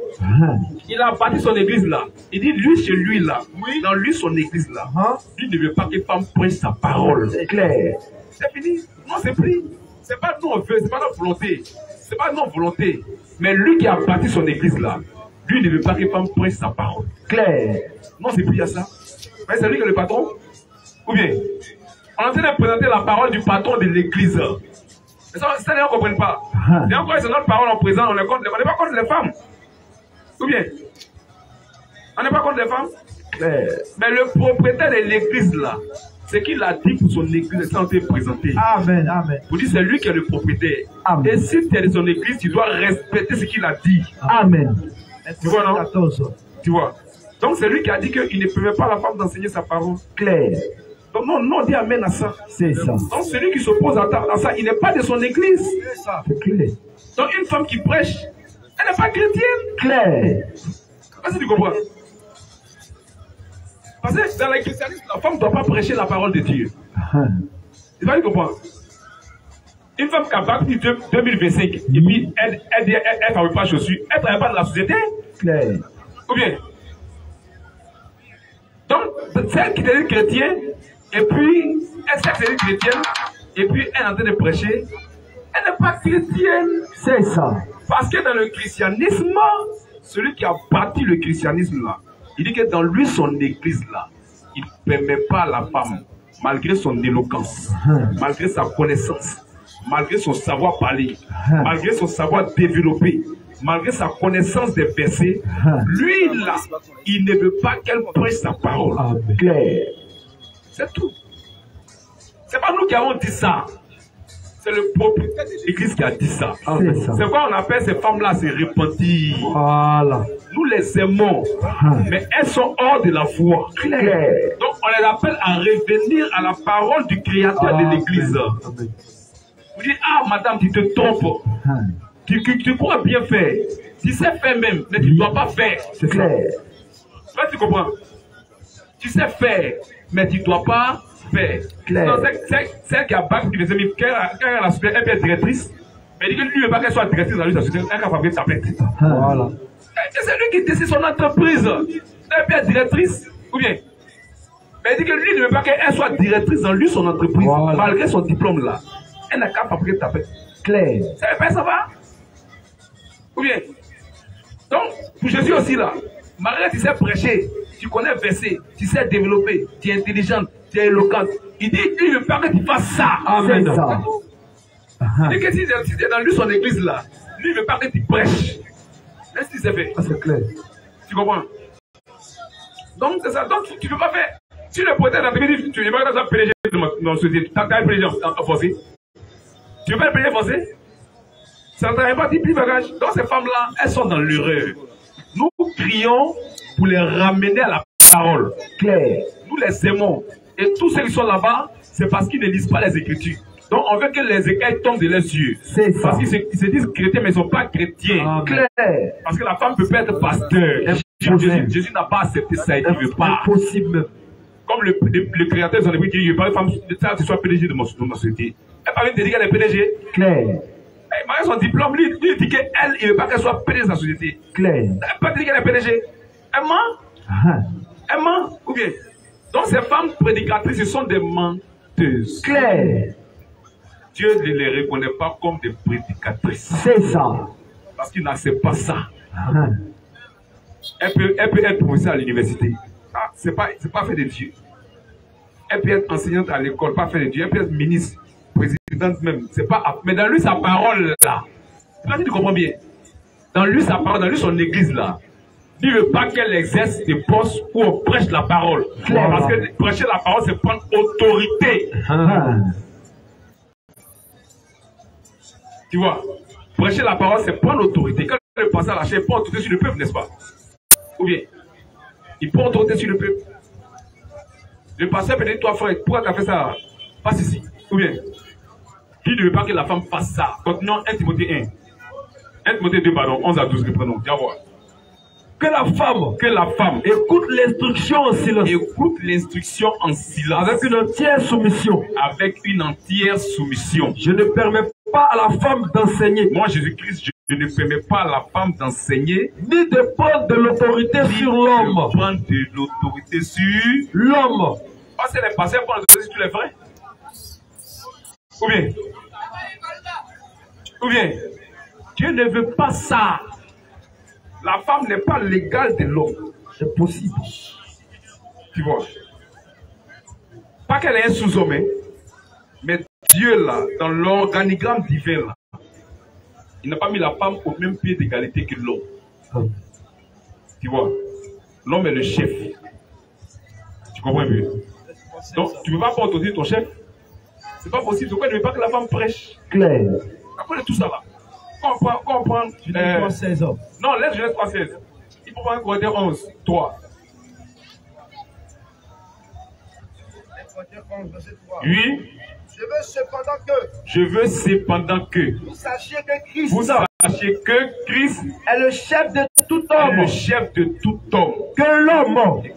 Il a bâti son église là. Il dit, lui, chez lui là. Oui. Dans lui, son église là. Lui ne veut pas que femme prenne sa parole. C'est clair. C'est fini. Non, c'est pris. C'est pas nous on veut, c'est pas notre volonté. C'est pas notre volonté. Mais lui qui a bâti son église là, lui ne veut pas que femme prenne sa parole. Clair. Non, c'est plus à ça. Mais c'est lui qui est le patron. Ou bien, on est en train de présenter la parole du patron de l'église. Mais ça, les gens ne comprennent pas. Les gens, quand c'est notre parole en présent, on n'est pas contre les femmes. Ou bien, on n'est pas contre les femmes. Mais le propriétaire de l'église là, c'est qu'il a dit pour son église, c'est en train de présenter. Amen, amen. Vous dites, c'est lui qui est le propriétaire. Amen. Et si tu es de son église, tu dois respecter ce qu'il a dit. Amen. Tu vois, non? 14. Tu vois. Donc c'est lui qui a dit qu'il ne permet pas à la femme d'enseigner sa parole. Clair. Donc non, on dit amen à ça. C'est ça. Donc celui qui s'oppose à ça, il n'est pas de son église. C'est ça. C'est clair. Donc une femme qui prêche, elle n'est pas chrétienne. Clair. Est-ce que tu comprends? Parce que dans le christianisme, la femme ne doit pas prêcher la parole de Dieu. Tu vas comprendre? Une femme qui a bac 2025, et puis elle ne fabrique pas de chaussures, elle ne travaille pas dans la société. Clair. Ou bien? Donc, celle qui est chrétienne, et puis, elle sait que c'est une chrétienne, et puis elle est en train de prêcher, elle n'est pas chrétienne. C'est ça. Parce que dans le christianisme, celui qui a bâti le christianisme là, il dit que dans lui, son église là, il ne permet pas à la femme, malgré son éloquence, malgré sa connaissance, malgré son savoir parler, malgré son savoir développer, malgré sa connaissance des versets, lui là, il ne veut pas qu'elle prêche sa parole. Clair. C'est tout. C'est pas nous qui avons dit ça. C'est le propriétaire de l'église qui a dit ça. C'est quoi on appelle ces femmes-là, se repentir. Voilà. Nous les aimons, mais elles sont hors de la foi. Clair. Donc on les appelle à revenir à la parole du créateur de l'église. Vous dites, ah madame, tu te trompes. Tu pourras bien faire. Tu sais faire même, mais tu ne dois pas faire. C'est clair. Là, tu comprends? Tu sais faire, mais tu ne dois pas faire. Celle qui a bac, qui faisait quand elle a super, elle peut être directrice. Mais il dit que lui ne veut pas qu'elle soit directrice dans lui, elle va fabriquer sa bête. Voilà. C'est lui qui décide son entreprise. Elle peut être directrice, ou bien. Mais il dit que lui ne veut pas qu'elle soit directrice dans lui, son entreprise, malgré son diplôme là. Elle n'a qu'à fabriquer ta bête. Clair. Ça va? Ou bien. Donc, pour Jésus aussi là, malgré que tu sais prêcher, tu connais verser, tu sais développer, tu es intelligente, tu es éloquente. Il dit, il ne veut pas que tu fasses ça. Amen. Ça. Il dit que si tu es dans lui, son église là, lui ne veut pas que tu prêches. Est-ce que tu sais faire? C'est clair. Tu comprends? Donc, c'est ça. Donc, tu ne peux pas faire. Si le prophète a dit, tu ne peux pas faire PDG dans ce dire, tu as un PDG en forcé. Tu veux pas le PDG forcé? Ça ne t'arrive pas dit plus bagage. Donc, ces femmes-là, elles sont dans l'erreur. Nous crions pour les ramener à la parole. Clair. Nous les aimons. Et tous ceux qui sont là-bas, c'est parce qu'ils ne lisent pas les Écritures. Donc on veut que les écailles tombent de leurs yeux. C'est ça. Parce qu'ils se disent chrétiens, mais ils ne sont pas chrétiens. Clair. Parce que la femme peut pas être pasteur. Jésus n'a pas accepté ça, il ne veut pas. Impossible. Comme le créateur, son dit, je veux pas une femme, ça, tu sois PDG de mon société. Elle parle de dire qu'elle est PDG. Clair. Elle m'a son diplôme, lui, il dit qu'elle, il ne veut pas qu'elle soit PDG de sa société. Clair. Elle n'a pas dit qu'elle est PDG. Elle ment. Elle ment. Ou bien. Donc ces femmes prédicatrices, ce sont des menteuses. Clair. Dieu ne les reconnaît pas comme des prédicatrices. C'est ça. Parce qu'il n'accepte pas ça. Elle peut être professeure à l'université. Ah, c'est pas fait de Dieu. Elle peut être enseignante à l'école, pas fait de Dieu. Elle peut être ministre, présidente même. C'est pas. Mais dans lui, sa parole là. Là, tu comprends bien. Dans lui, sa parole, dans lui, son église là. Il ne veut pas qu'elle exerce des postes où on prêche la parole. Parce que prêcher la parole, c'est prendre autorité. Tu vois, prêcher la parole, c'est prendre autorité. Quand le pasteur lâche, il prend autorité sur le peuple, n'est-ce pas? Ou bien, il prend autorité sur le peuple. Le pasteur peut dire, toi frère, pourquoi tu as fait ça? Passe ici. Ou bien, il ne veut pas que la femme fasse ça. Continuons 1 Timothée 1. 1 Timothée 2, pardon, 11 à 12, reprenons. Viens voir. Que la femme écoute l'instruction en silence. Écoute l'instruction en silence. Avec une entière soumission. Avec une entière soumission. Je ne permets pas à la femme d'enseigner. Moi, Jésus-Christ, je ne permets pas à la femme d'enseigner. Ni de prendre de l'autorité sur l'homme. De prendre de l'autorité sur l'homme. Parce que les pasteurs prennent l'autorité sur tous les vrais. Ou bien, Dieu ne veut pas ça. La femme n'est pas l'égale de l'homme. C'est possible. Tu vois. Pas qu'elle est un sous-homme, mais Dieu, là, dans l'organigramme divin, là, il n'a pas mis la femme au même pied d'égalité que l'homme. Tu vois. L'homme est le chef. Tu comprends mieux. Donc, tu ne peux pas autoriser ton chef. C'est pas possible. Pourquoi il ne veut pas que la femme prêche? Clair. Après tout ça, là. Quand on prend Genèse 3:16. Non, laisse Genèse 3:16. Il faut prendre Corinthiens 11, 3. Oui. Je veux cependant que vous sachiez que Christ est le chef de tout homme. est le chef de tout homme. Que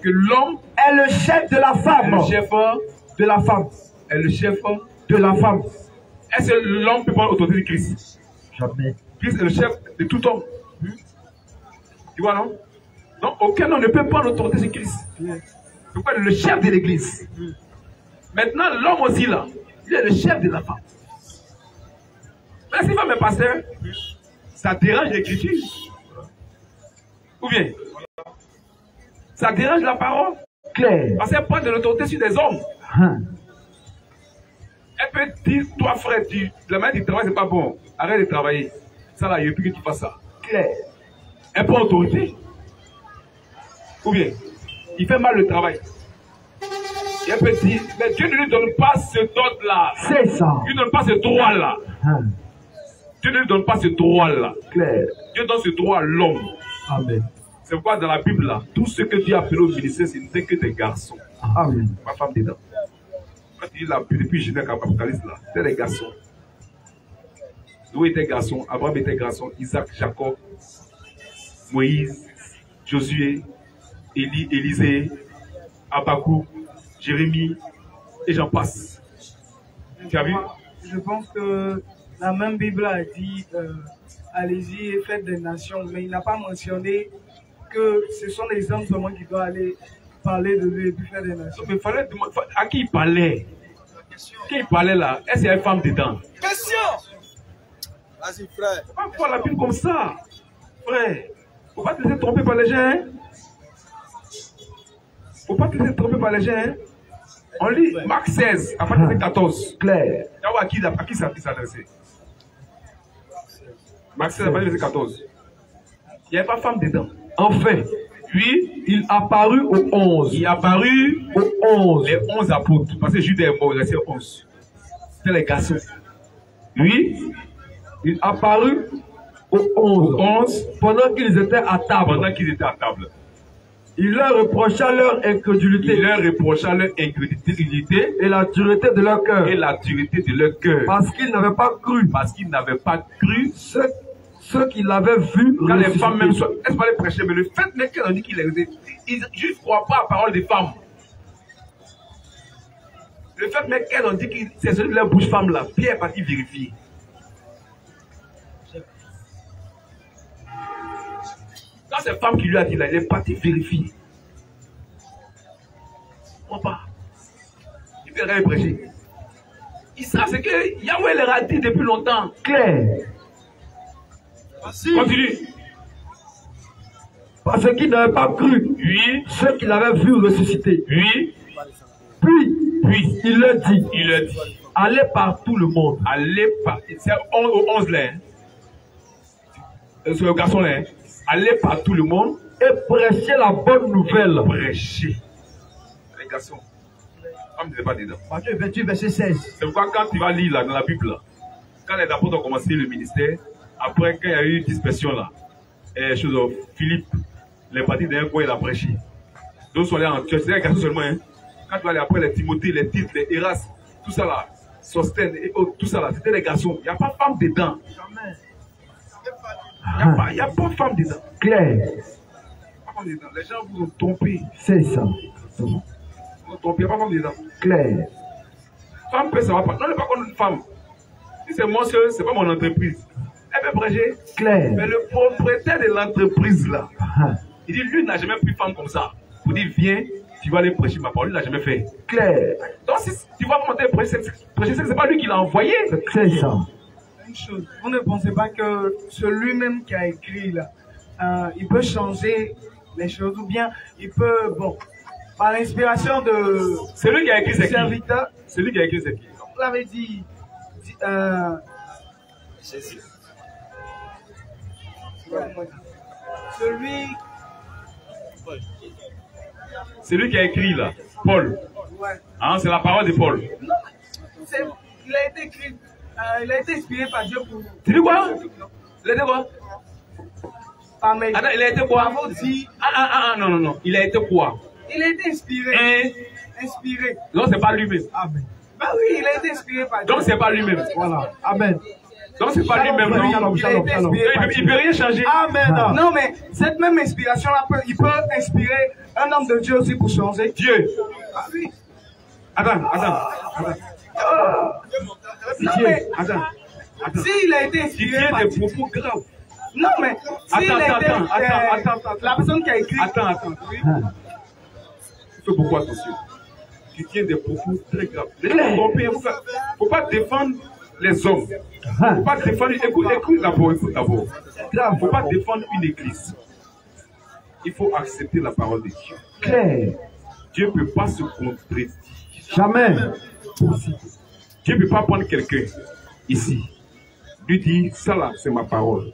l'homme est le chef de la femme. Le chef de la femme. est le chef De la femme. Est-ce que l'homme peut prendre l'autorité de Christ? Jamais. Christ est le chef de tout homme. Tu vois, non? Donc, aucun homme ne peut prendre l'autorité de Christ. Pourquoi il est le chef de l'église? Maintenant, l'homme aussi, là, il est le chef de la femme. Mais si femme est pasteur, ça dérange l'écriture. Ou bien, ça dérange la parole. Clair. Parce qu'elle prend de l'autorité sur des hommes. Elle peut dire, toi frère, la manière du travail, c'est pas bon. Arrête de travailler. Ça là, il ne veut plus que tu fasses ça. Clair. Elle prend autorité. Ou bien, il fait mal le travail. Et elle peut dire, mais Dieu ne lui donne pas ce don-là. C'est ça. Dieu ne donne pas ce droit-là. Dieu ne lui donne pas ce droit-là. Clair. Dieu donne ce droit à l'homme. Amen. C'est pourquoi dans la Bible, là, tout ce que Dieu a appelé au ministère, ce n'était que des garçons. Amen. Ma femme dedans. Quand tu dis là, depuis Genèse Apocalypse, là, c'était des garçons. Noé était garçon, Abraham était garçon, Isaac, Jacob, Moïse, Josué, Élie, Élisée, Abakou, Jérémie, et j'en passe. Tu as vu? Je pense que la même Bible a dit allez-y et faites des nations, mais il n'a pas mentionné que ce sont les hommes seulement qui doivent aller parler de lui et puis faire des nations. Mais fallait demander à qui il parlait. Qui il parlait là? Est-ce qu'il y a une femme dedans? Question! Vas-y, frère. Faut pas voir la Bible comme ça. Frère, faut pas te laisser tromper par les gens. Hein? Faut pas te laisser tromper par les gens. Hein? On lit Marc 16, à partir de 14. Clair. Tu vois à qui ça s'adressait? Marc 16, à partir de 14. Il n'y avait pas de femme dedans. Enfin, Puis, il apparut aux 11. il apparut Aux 11. les 11 apôtres. Parce que Judas est mort, il restait 11. C'était les garçons. Lui, Il apparut aux 11. 11, Pendant qu'ils étaient à table. pendant qu'ils étaient à table. Il leur reprocha leur incrédulité. Il leur reprocha leur incrédulité Et la dureté de leur cœur. et la dureté de leur cœur. Parce qu'ils n'avaient pas cru. Parce qu'ils n'avaient pas cru. Ceux qui l'avaient vu. Quand les femmes même sont, elles pas les prêcher, mais le fait même qu'elles ont dit qu'ils ils ne croient pas à la parole des femmes. Le fait même qu'elles ont dit que c'est celui de leur bouche femme là, Pierre est parti vérifier. Quand cette femme qui lui a dit là, il est parti vérifier. On part. Il peut rien prêcher. Ils savent ce que Yahweh leur a dit depuis longtemps. Clair. Continue. Parce qu'ils n'avaient pas cru. Oui. Ceux qui l'avaient vu ressusciter. Oui. Puis, il leur dit. Il leur dit. Allez par tout le monde. Allez par. C'est au 11 là. C'est le garçon là. Allez par tout le monde. Et prêchez la bonne nouvelle. Prêcher. Les garçons. On ne pas dedans. Matthieu 28, verset 16. C'est pourquoi quand tu vas lire là, dans la Bible, là, quand les apôtres ont commencé le ministère, après quand il y a eu dispersion là, Philippe, les partis d'un coin, il a prêché. Donc, sont allés en Antioche. C'est un garçon seulement. Hein. Quand tu vas aller après les Timothée, les Tites, les Erasme, tout ça là, Sostène et autres, tout ça là, c'était des garçons. Il n'y a pas de femme dedans. Il n'y a pas de femme dedans. Claire. Les gens vous ont trompé. C'est ça. Vous ont trompé, il n'y a pas de femme dedans. Claire. Femme peut, ça va pas. Non, n'est pas contre une femme. Si c'est moi seul, c'est pas mon entreprise. Elle peut prêcher. Claire. Mais le propriétaire de l'entreprise là, il dit, lui n'a jamais pris femme comme ça. Vous dites, viens, tu vas aller prêcher ma parole. Lui n'a jamais fait. Claire. Donc si tu vas monter prêcher, c'est pas lui qui l'a envoyé. C'est ça. Une chose, vous ne pensez pas que celui-même qui a écrit là, il peut changer les choses ou bien il peut, bon, par l'inspiration de celui qui a écrit c'est qui? Serviteur. Celui qui a écrit c'est qui? On l'avait dit, Jésus. Celui qui a écrit là, Paul. Ouais. Hein, c'est la parole de Paul. Non, il a été écrit, il a été inspiré par Dieu pour. Tu dis quoi? Il a été quoi? Par mes. Attends, il a été quoi? Non. Il a été quoi? Il a été inspiré. Hein? Inspiré. Non, c'est pas lui-même. Amen. Bah oui, il a été inspiré par Dieu. Donc c'est pas lui-même. Voilà. Amen. Donc c'est pas lui-même, non. Il a été inspiré par Dieu. Il peut rien changer. Amen. Non, mais cette même inspiration-là, il peut inspirer un homme de Dieu aussi pour changer. Dieu. Ah oui. Attends. Non, mais Attends. s'il a été Il inspiré tient par des Dieu. propos graves. Non, mais s'il a été. Attends. La personne qui a écrit. Attends. Oui. Fais beaucoup attention. Tu tiens des propos très graves. Il ne faut pas défendre les hommes. Il ne faut pas défendre. Écoute d'abord. Il ne faut pas défendre une église. Il faut accepter la parole de Dieu. Claire. Dieu ne peut pas se contredire. Jamais. Dieu ne peut pas prendre quelqu'un ici, lui dire ça là, c'est ma parole.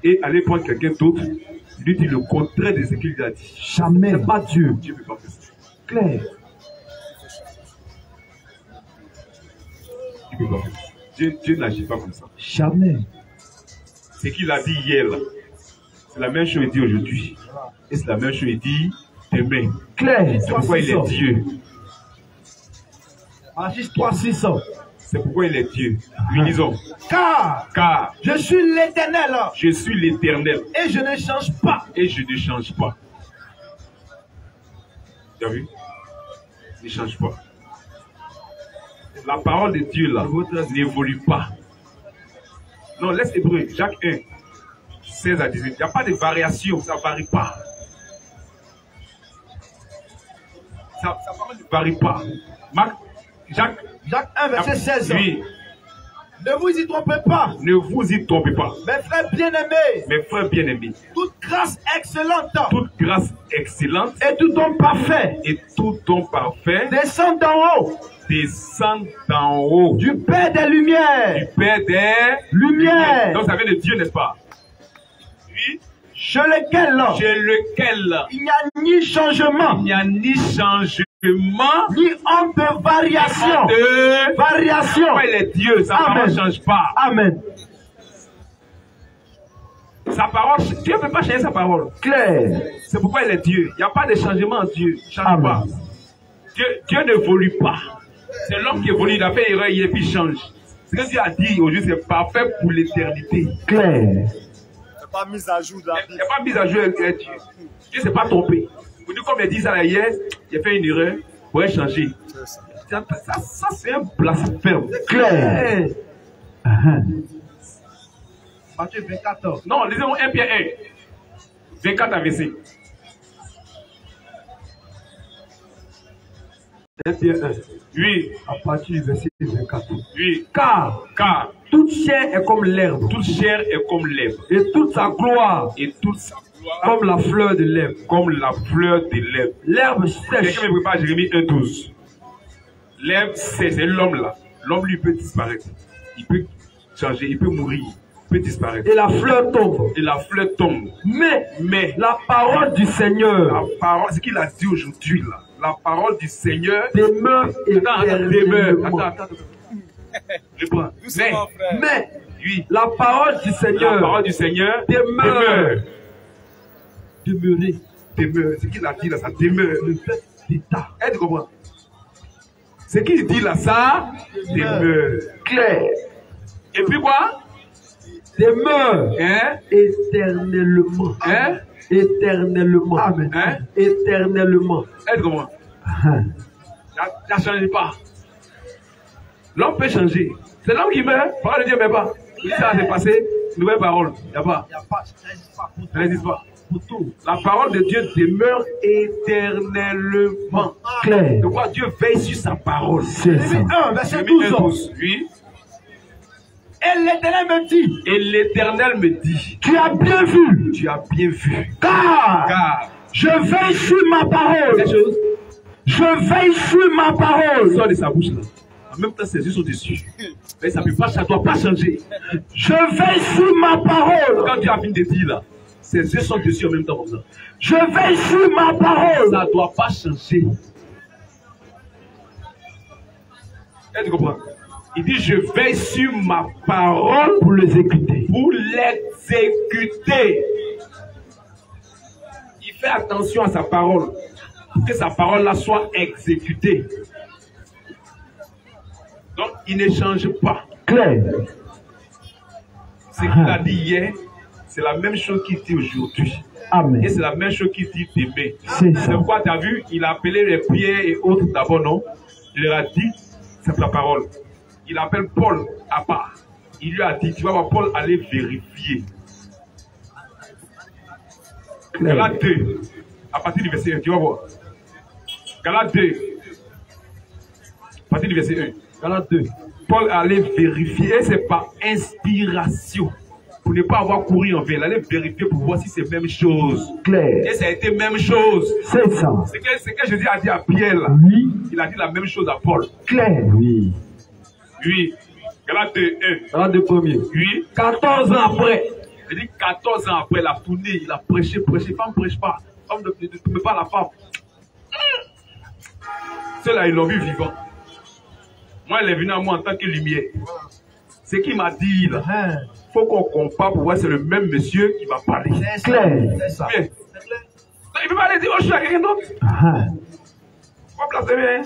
Et aller prendre quelqu'un d'autre, lui dire le contraire de ce qu'il a dit. Jamais. C'est pas Dieu. Dieu ne peut pas faire ça. Claire. Dieu n'agit pas comme ça. Jamais. Ce qu'il a dit hier, c'est la même chose qu'il dit aujourd'hui. Et c'est la même chose qu'il dit demain. Claire. C'est pourquoi il est Dieu. Agis 3-6. C'est pourquoi il est Dieu. Lui disons. Car je suis l'Éternel. Je suis l'Éternel. Et je ne change pas. Et je ne change pas. Tu as vu? Il ne change pas. La parole de Dieu là n'évolue pas. Non, laisse Hébreu, Jacques 1, 16 à 18. Il n'y a pas de variation, ça ne varie pas. Ça ne varie pas. Jacques 1, verset 16. Oui. Ne vous y trompez pas. Ne vous y trompez pas. Mes frères bien-aimés. Mes frères bien-aimés. Toute grâce excellente. Toute grâce excellente. Et tout don parfait. Et tout don parfait. Descend d'en haut. Descend d'en haut. Du Père des Lumières. Du Père des Lumières. Donc ça vient de Dieu, n'est-ce pas? Oui. Chez lequel il n'y a ni changement. Il n'y a ni changement. Ni honte de variation. Variation. Il est Dieu, ça ne change pas. Amen. Sa parole, Dieu ne peut pas changer sa parole. Clair. C'est pourquoi il est Dieu. Il n'y a pas de changement en Dieu. Il ne change pas. Dieu n'évolue pas. C'est l'homme qui évolue. Il a fait erreur hier, puis il change. Ce que Dieu a dit aujourd'hui, c'est parfait pour l'éternité. Clair. Il n'y a pas mise à jour de la Il n'y a pas mise à jour avec Dieu. Dieu ne s'est pas trompé. Vous dites comme il a dit ça hier, il a fait une erreur, il pourrait changer. Ça c'est un blasphème. Clair. Matthieu 24. Non, lisez-moi 1 Pierre 1. 24 AVC. 1 Pierre 1. Oui. À partir du verset 24. Oui. Car toute chair est comme l'herbe. Toute chair est comme l'herbe. Et toute sa gloire Et toute sa gloire comme la fleur de l'herbe. comme la fleur de l'herbe. L'herbe sèche. Quelqu'un me prépare Jérémie 1,12. L'herbe, c'est l'homme là. L'homme lui peut disparaître. Il peut changer, il peut mourir, il peut disparaître. Et la fleur tombe. Et la fleur tombe. Mais la parole du Seigneur La parole, ce qu'il a dit aujourd'hui là, la parole du Seigneur demeure demeure. éternellement. Attends. Je prends. Doucement, frère. Mais Oui. la parole du La Seigneur parole du Seigneur demeure. Demeurer. Demeure. Ce qu'il a dit là, ça demeure. Le fait d'état. Tu comprends? Ce qu'il dit là, ça demeure. Clair. Et puis quoi? Demeure Hein? éternellement. Hein? Éternellement. Amen. Hein? Éternellement. Tu comprends? Ça ne change pas. L'homme peut changer. C'est l'homme qui meurt. Parole de Dieu ne meurt pas. Oui, ça s'est passé. Nouvelle parole. Il n'y a pas. Ça n'existe pas. La parole de Dieu demeure éternellement. Clair. De quoi Dieu veille sur sa parole. C'est ça. 1, verset Jérémie 12. 1:12. Oui. Et l'Éternel me dit, Et l'Éternel me dit, tu as bien vu, tu as bien vu. car je veille sur ma parole. Quelque chose Je veille sur ma parole. sort de sa bouche là. En même temps, ses yeux sont dessus. Mais ça ne doit pas changer. Je veille sur ma parole. Quand Dieu a fini de dire là, ses yeux sont dessus en même temps comme ça. Je veille sur ma parole. Ça ne doit pas changer. Tu comprends? Il dit, je veille sur ma parole Pour l'exécuter. pour l'exécuter. Il fait attention à sa parole. Pour que sa parole là soit exécutée. Donc, il ne change pas. Clair. Ce qu'il a dit hier, c'est la même chose qu'il dit aujourd'hui. Amen. Et c'est la même chose qu'il dit demain. C'est ça. C'est pourquoi tu as vu, il a appelé les Pierre et autres d'abord, non? Il leur a dit, c'est la parole. Il appelle Paul à part. Il lui a dit, tu vas voir Paul aller vérifier. Clair. Galates 2, à partir du verset 1, tu vas voir. Galates 2, à partir du verset 1. Galates 2. Paul allait vérifier, et c'est par inspiration. Pour ne pas avoir couru en vain, il allait vérifier pour voir si c'est la même chose. Clair. Et ça a été la même chose. C'est ça. Ce que Jésus a dit à Pierre, là, Oui. il a dit la même chose à Paul. Clair. Oui. Oui. Galates 2, 1. Un des premiers. Oui. 14 ans après. Il dit 14 ans après la tournée, il a prêché. Femme ne prêche pas. Femme ne met pas la femme. Ceux-là, ils l'ont vu vivant. Moi, il est venu à moi en tant que lumière. Ce qu'il m'a dit, là, il faut qu'on compare pour voir si c'est le même monsieur qui va parler. Clair. C'est ça. Bien. Il ne peut pas aller dire oh, je suis à quelqu'un d'autre. Pas blasphémer, hein?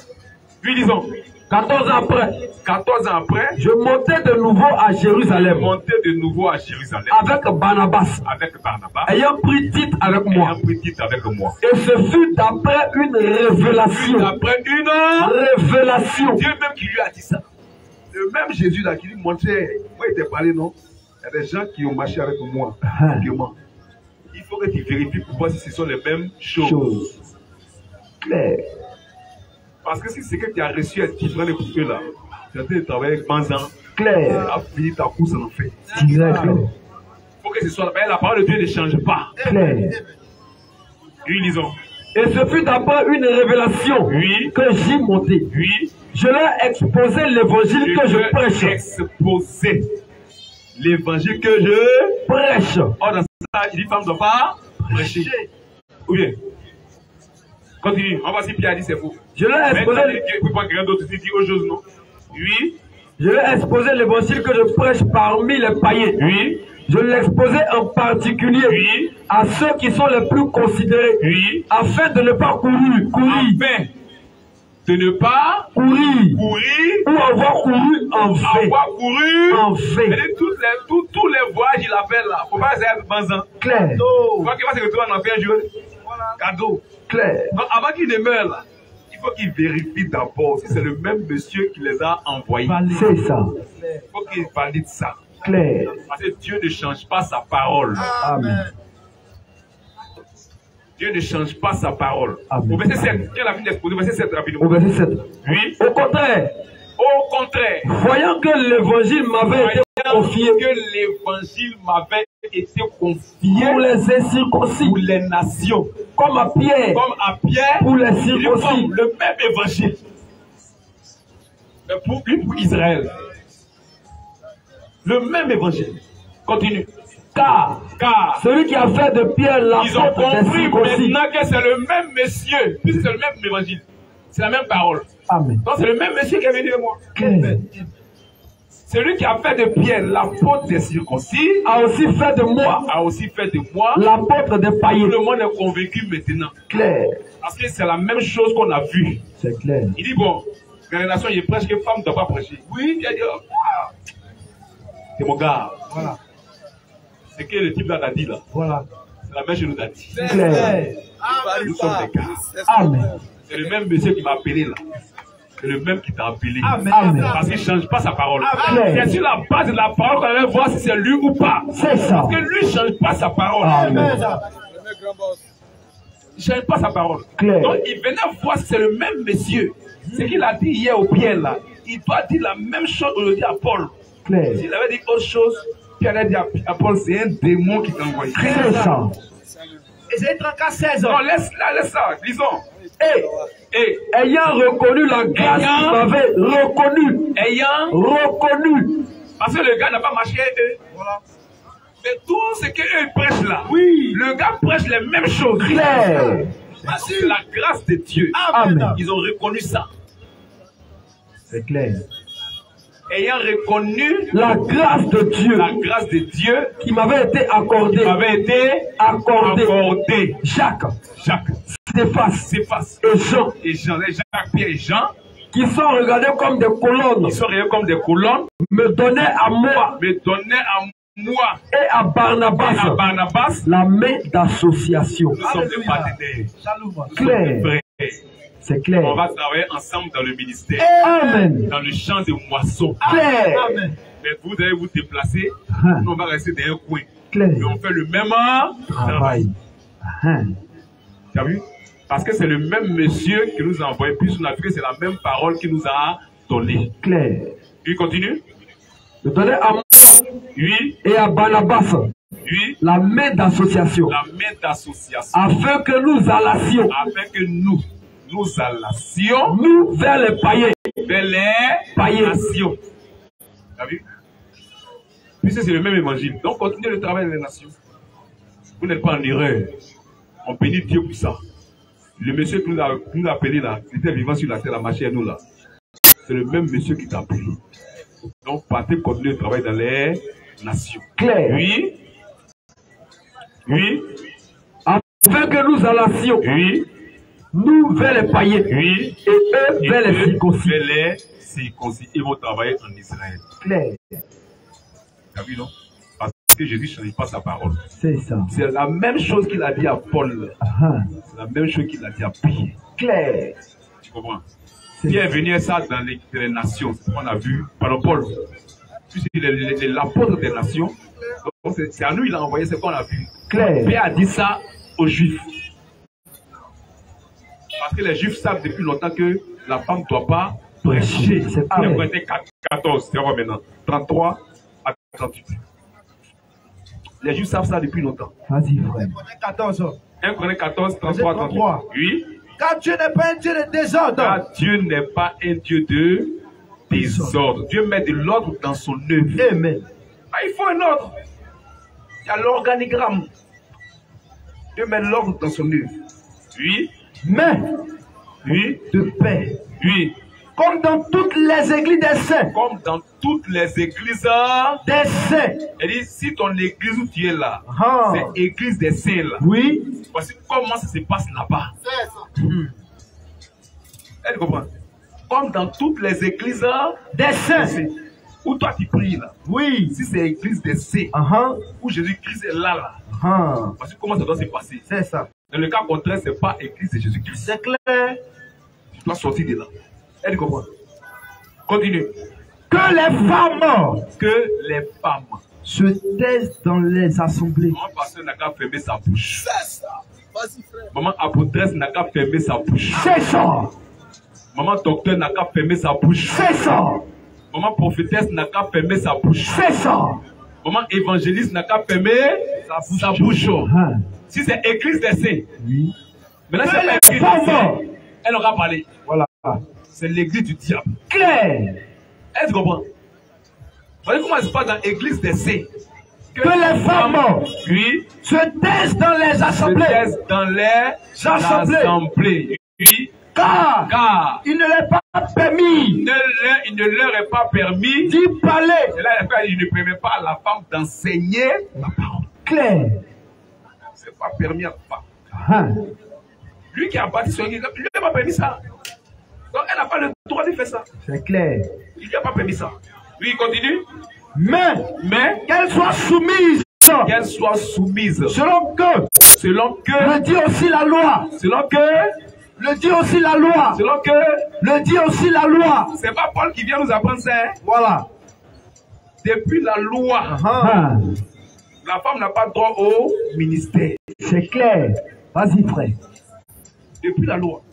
Puis disons, 14 ans après. 14 ans après, Je montais de nouveau à il est Jérusalem monté de nouveau à Jérusalem avec Barnabas, avec Barnabas. ayant pris titre avec moi. Ayant pris titre avec moi. Et ce fut d'après une révélation. Après une heure, Révélation. Dieu même qui lui a dit ça. Le même Jésus là qui lui montrait, moi il t'a parlé, non? Il y a des gens qui ont marché avec moi. Comment? Il faut que tu vérifies pour voir si ce sont les mêmes choses. Chose. Clair. Parce que si c'est que tu as reçu un différent de eux là, tu as été travailler avec Manzan, tu Clair. as fini ta course en fait. Direct. Il faut que ce soit la parole de Dieu ne change pas. Clair. Oui, lisons. Et ce fut d'après une révélation Oui. que j'y montais. Oui. Je leur exposais l'évangile que je prêche. Exposer l'évangile que je Prêche. Oh, dans ça, il dit femme ne doit pas prêcher. Ou bien, continue. On va si Pierre a dit c'est faux. Je leur Mais exposais, il faut pas quelqu'un d'autre ici dit autre chose, non? Oui. je leur exposais l'évangile que je prêche parmi les païens. Oui. Je l'exposais en particulier à ceux qui sont les plus considérés, afin de ne pas courir. Afin de ne pas courir ou avoir couru en vain. Tous les voyages il a fait là. Faut pas essayer de banzan. Clair. Tu vois qu'il va se retrouver en enfer un jour. Cadeau. Clair. Donc avant qu'il ne meure là, il faut qu'il vérifie d'abord si c'est le même monsieur qui les a envoyés. C'est ça. Il faut qu'il valide ça. Clair. Parce que Dieu ne change pas sa parole. Amen. Dieu ne change pas sa parole. Amen. Au verset 7, quelle a fini d'exposer? Verset 7 rapidement. Au verset 7. Oui. Au contraire. Au contraire. Voyant que l'évangile m'avait été confié. Que l'évangile m'avait été confié. Pour les incirconcis. Pour les nations. Comme à Pierre. Comme à Pierre. Pour les circoncis. Le même évangile. Pour Israël. Le même évangile. Continue. Car celui qui a fait de Pierre l'apôtre des circoncis. Maintenant que c'est le même monsieur, puisque c'est le même évangile, c'est la même parole. Amen. Donc c'est le même monsieur qui est venu de moi. Celui qui a fait de Pierre l'apôtre des circoncis a aussi fait de moi l'apôtre des païens. Tout le monde est convaincu maintenant. Clair. Parce que c'est la même chose qu'on a vu. C'est clair. Il dit bon, dans les nations, il prêche que femme ne doit pas prêcher. Oui, il a dit c'est mon gars. Voilà. C'est que le type là a dit là. Voilà. C'est la même chose nous a dit. C'est clair. Nous sommes des gars. Amen. C'est le même monsieur qui m'a appelé là. C'est le même qui t'a appelé. Amen. Parce qu'il ne change pas sa parole. Amen. C'est sur la base de la parole qu'on allait voir si c'est lui ou pas. C'est ça. Parce que lui ne change pas sa parole. Amen. Il ne change pas sa parole. Clair. Donc il venait voir si c'est le même monsieur. Ce qu'il a dit hier au Pierre là, il doit dire la même chose aujourd'hui à Paul. Clair. S'il avait dit autre chose, Pierre a dit à Paul, c'est un démon qui t'a envoyé. C'est ça. Et c'est 16 ans. Non, laisse ça, lisons. Et ayant reconnu la grâce qu'il m'avait reconnu. Parce que le gars n'a pas marché eux. Voilà. Mais tout ce qu'eux prêchent là, le gars prêche les mêmes choses. Claire. C'est la grâce de Dieu. Amen. Ils ont reconnu ça. C'est clair. Ayant reconnu la grâce de Dieu, qui m'avait été accordée, Jacques, Céphas et Jean, Jacques, Pierre et Jean, qui sont regardés comme des colonnes, me donnaient à moi, et à Barnabas, la main d'association. Nous sommes des partenaires. Clair. C'est clair. On va travailler ensemble dans le ministère. Amen. Dans le champ de moisson. Clair. Amen. Mais vous allez vous déplacer. Nous, on va rester dans un coin. Clair. Mais on fait le même travail. Tu as vu? Parce que c'est le même monsieur qui nous a envoyé. Puis on a vu que c'est la même parole qui nous a donné. Clair. Puis continue. Je donnais à moi et à Barnabas la main d'association. La main d'association. Afin que nous allassions. Nous vers les païens. Vers les nations. Tu as vu? Puisque c'est le même évangile. Donc continuez le travail des nations. Vous n'êtes pas en erreur. On bénit Dieu pour ça. Le monsieur qui nous a appelé là, qui était vivant sur la terre, la marché à nous là. C'est le même monsieur qui t'a appelé. Donc partez continuer le travail dans les nations. Claire. Oui. Afin que nous allassions. Nous vers les païens. Et eux vers les circoncis. Ils vont travailler en Israël. Claire. Tu as vu, non? Parce que Jésus ne change pas sa parole. C'est ça. C'est la même chose qu'il a dit à Paul. C'est la même chose qu'il a dit à Pierre. Claire. Tu comprends? Pierre est venu à ça dans les nations. C'est ce qu'on a vu par Paul. Puisqu'il est l'apôtre des nations. Donc c'est à nous il a envoyé ce qu'on a vu. Claire. Pierre a dit ça aux Juifs. Parce que les Juifs savent depuis longtemps que la femme ne doit pas prêcher. C'est Corinthiens 14, c'est maintenant. 33 à 38. Les Juifs savent ça depuis longtemps. Vas-y, frère. 1 Corinthiens 14, 33 à 38. Oui. Car Dieu n'est pas un Dieu de désordre. Car Dieu n'est pas un Dieu de désordre. Dieu met de l'ordre dans son œuvre. Amen. Il faut un ordre. Il y a l'organigramme. Dieu met l'ordre dans son œuvre. Oui. Mais oui, de paix. Oui. Comme dans toutes les églises des saints. Comme dans toutes les églises des saints. Elle dit, si ton église où tu es là, Ah. c'est l'église des saints là. Oui. Voici comment ça se passe là-bas. Elle comprend. Comme dans toutes les églises des saints. Où toi tu pries là. Oui. Si c'est l'église des saints, où Jésus-Christ est là. Voici comment ça doit se passer. C'est ça. Dans le cas contraire, c'est pas l'église de Jésus-Christ. C'est clair. Tu dois sortir de là. Elle comprend. Continue. Que les femmes. Que les femmes. Se taisent dans les assemblées. Maman pasteur n'a qu'à fermer sa bouche. C'est ça. Vas-y frère. Maman apôtresse n'a qu'à fermer sa bouche. C'est ça. Maman docteur n'a qu'à fermer sa bouche. C'est ça. Maman prophétesse n'a qu'à fermer sa bouche. C'est ça. Maman évangéliste n'a qu'à fermer sa bouche. Si c'est église des saints. Oui. Maintenant c'est l'église des saints. Elle aura parlé. Voilà. C'est l'église du diable. Claire. Est-ce que tu comprends? Vous voyez comment ça se passe dans l'église des saints? Que les femmes oui, se taisent dans les assemblées. Se taisent dans les assemblées. Oui. Car il ne leur est pas permis. Il ne leur est pas permis d'y parler. Et là, il ne permet pas à la femme d'enseigner la parole. Claire. C'est pas permis à la femme. Lui qui a bâti son église, il ne lui a pas permis ça. Donc elle n'a pas le droit de faire ça. C'est clair. Il ne lui a pas permis ça. Oui, il continue. Mais qu'elle soit soumise. Qu'elle soit soumise. Selon que. Le dit aussi la loi. Selon que. Le dit aussi la loi. Selon que. Le dit aussi la loi. C'est pas Paul qui vient nous apprendre ça. Hein? Voilà. Depuis la loi. La femme n'a pas droit au ministère. C'est clair. Vas-y, frère. Depuis la loi.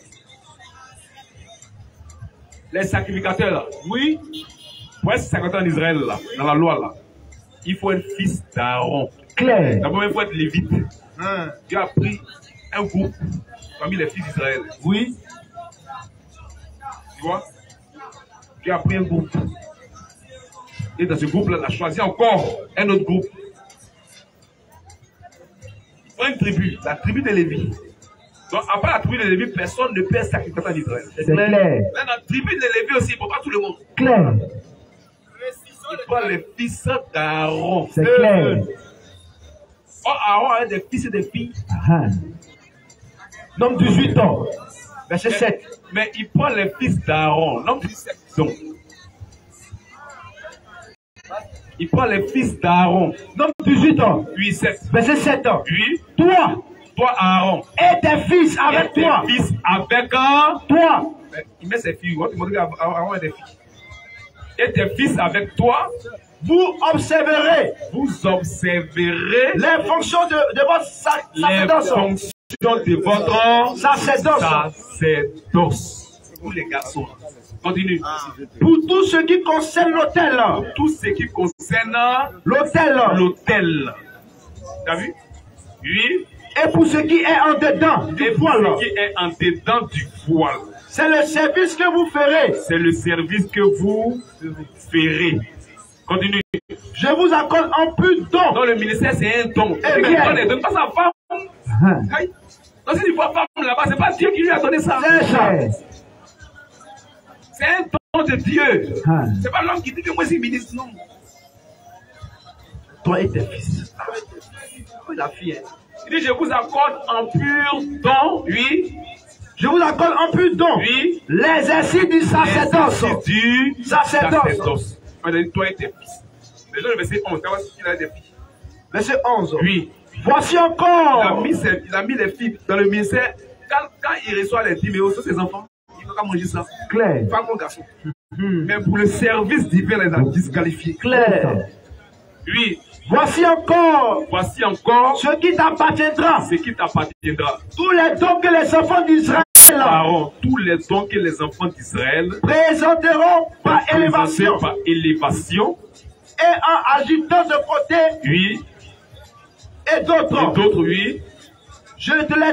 Les sacrificateurs là. Oui. Pour être sacrificateur en Israël là, dans la loi là, il faut être fils d'Aaron. Clair. D'abord, il faut être lévite. Dieu a pris un groupe parmi les fils d'Israël. Oui. Tu vois? Dieu a pris un groupe. Et dans ce groupe-là, il a choisi encore un autre groupe. Une tribu, la tribu de Lévi. Donc, à part la tribu de Lévi, personne ne peut être sacrificateur en Israël. C'est clair. Dans la tribu de Lévi aussi, il ne faut pas tout le monde. Clair. Il faut les fils d'Aaron. C'est clair. Oh, Aaron a des fils et des filles. Nombre 18 ans. Verset 7. Mais il prend les fils d'Aaron. Nombre 17. Donc, il prend les fils d'Aaron. Nombre 18 ans. Oui, 7. Verset 7 ans. Oui. Toi, Aaron. Et tes fils avec toi. Tes fils avec toi. Il met ses filles. Aaron a des filles. Et tes fils avec toi. Vous observerez les fonctions de votre sacerdoce. Les fonctions de votre sacerdoce. Pour les garçons. Continue. Pour tout ce qui concerne l'autel. Tout ce qui concerne l'autel. T'as vu? Oui. Et pour ce qui est en dedans du voile. Ce qui est en dedans du voile. C'est le service que vous ferez. C'est le service que vous ferez. Continue. Je vous accorde un plus don. Dans le ministère, c'est un don. Ne donne pas sa femme. Donc, si tu vois femme là-bas, c'est pas Dieu qui lui a donné ça. C'est un don de Dieu. C'est pas l'homme qui dit que moi, c'est ministre, non. Toi et tes fils. La fille. Il dit, je vous accorde un pur don. Oui. Je vous accorde un pur don. Oui. L'exercice du sacerdoce. Sacerdoce. Toi et tes fils. Mais dans le verset 11, il a des filles. Verset 11. Oui. Voici encore. Il a mis les filles dans le ministère. Quand il reçoit les filles, mais aussi ses enfants, il ne peut pas manger ça. Claire. Femme ou garçon. Mais pour le service divin, il a disqualifié. Claire. Oui. Voici encore ce qui t'appartiendra. Tous les dons que les enfants d'Israël tous les dons que les enfants d'Israël présenteront par élévation et en agitant de côté et d'autres. Oui. Je te les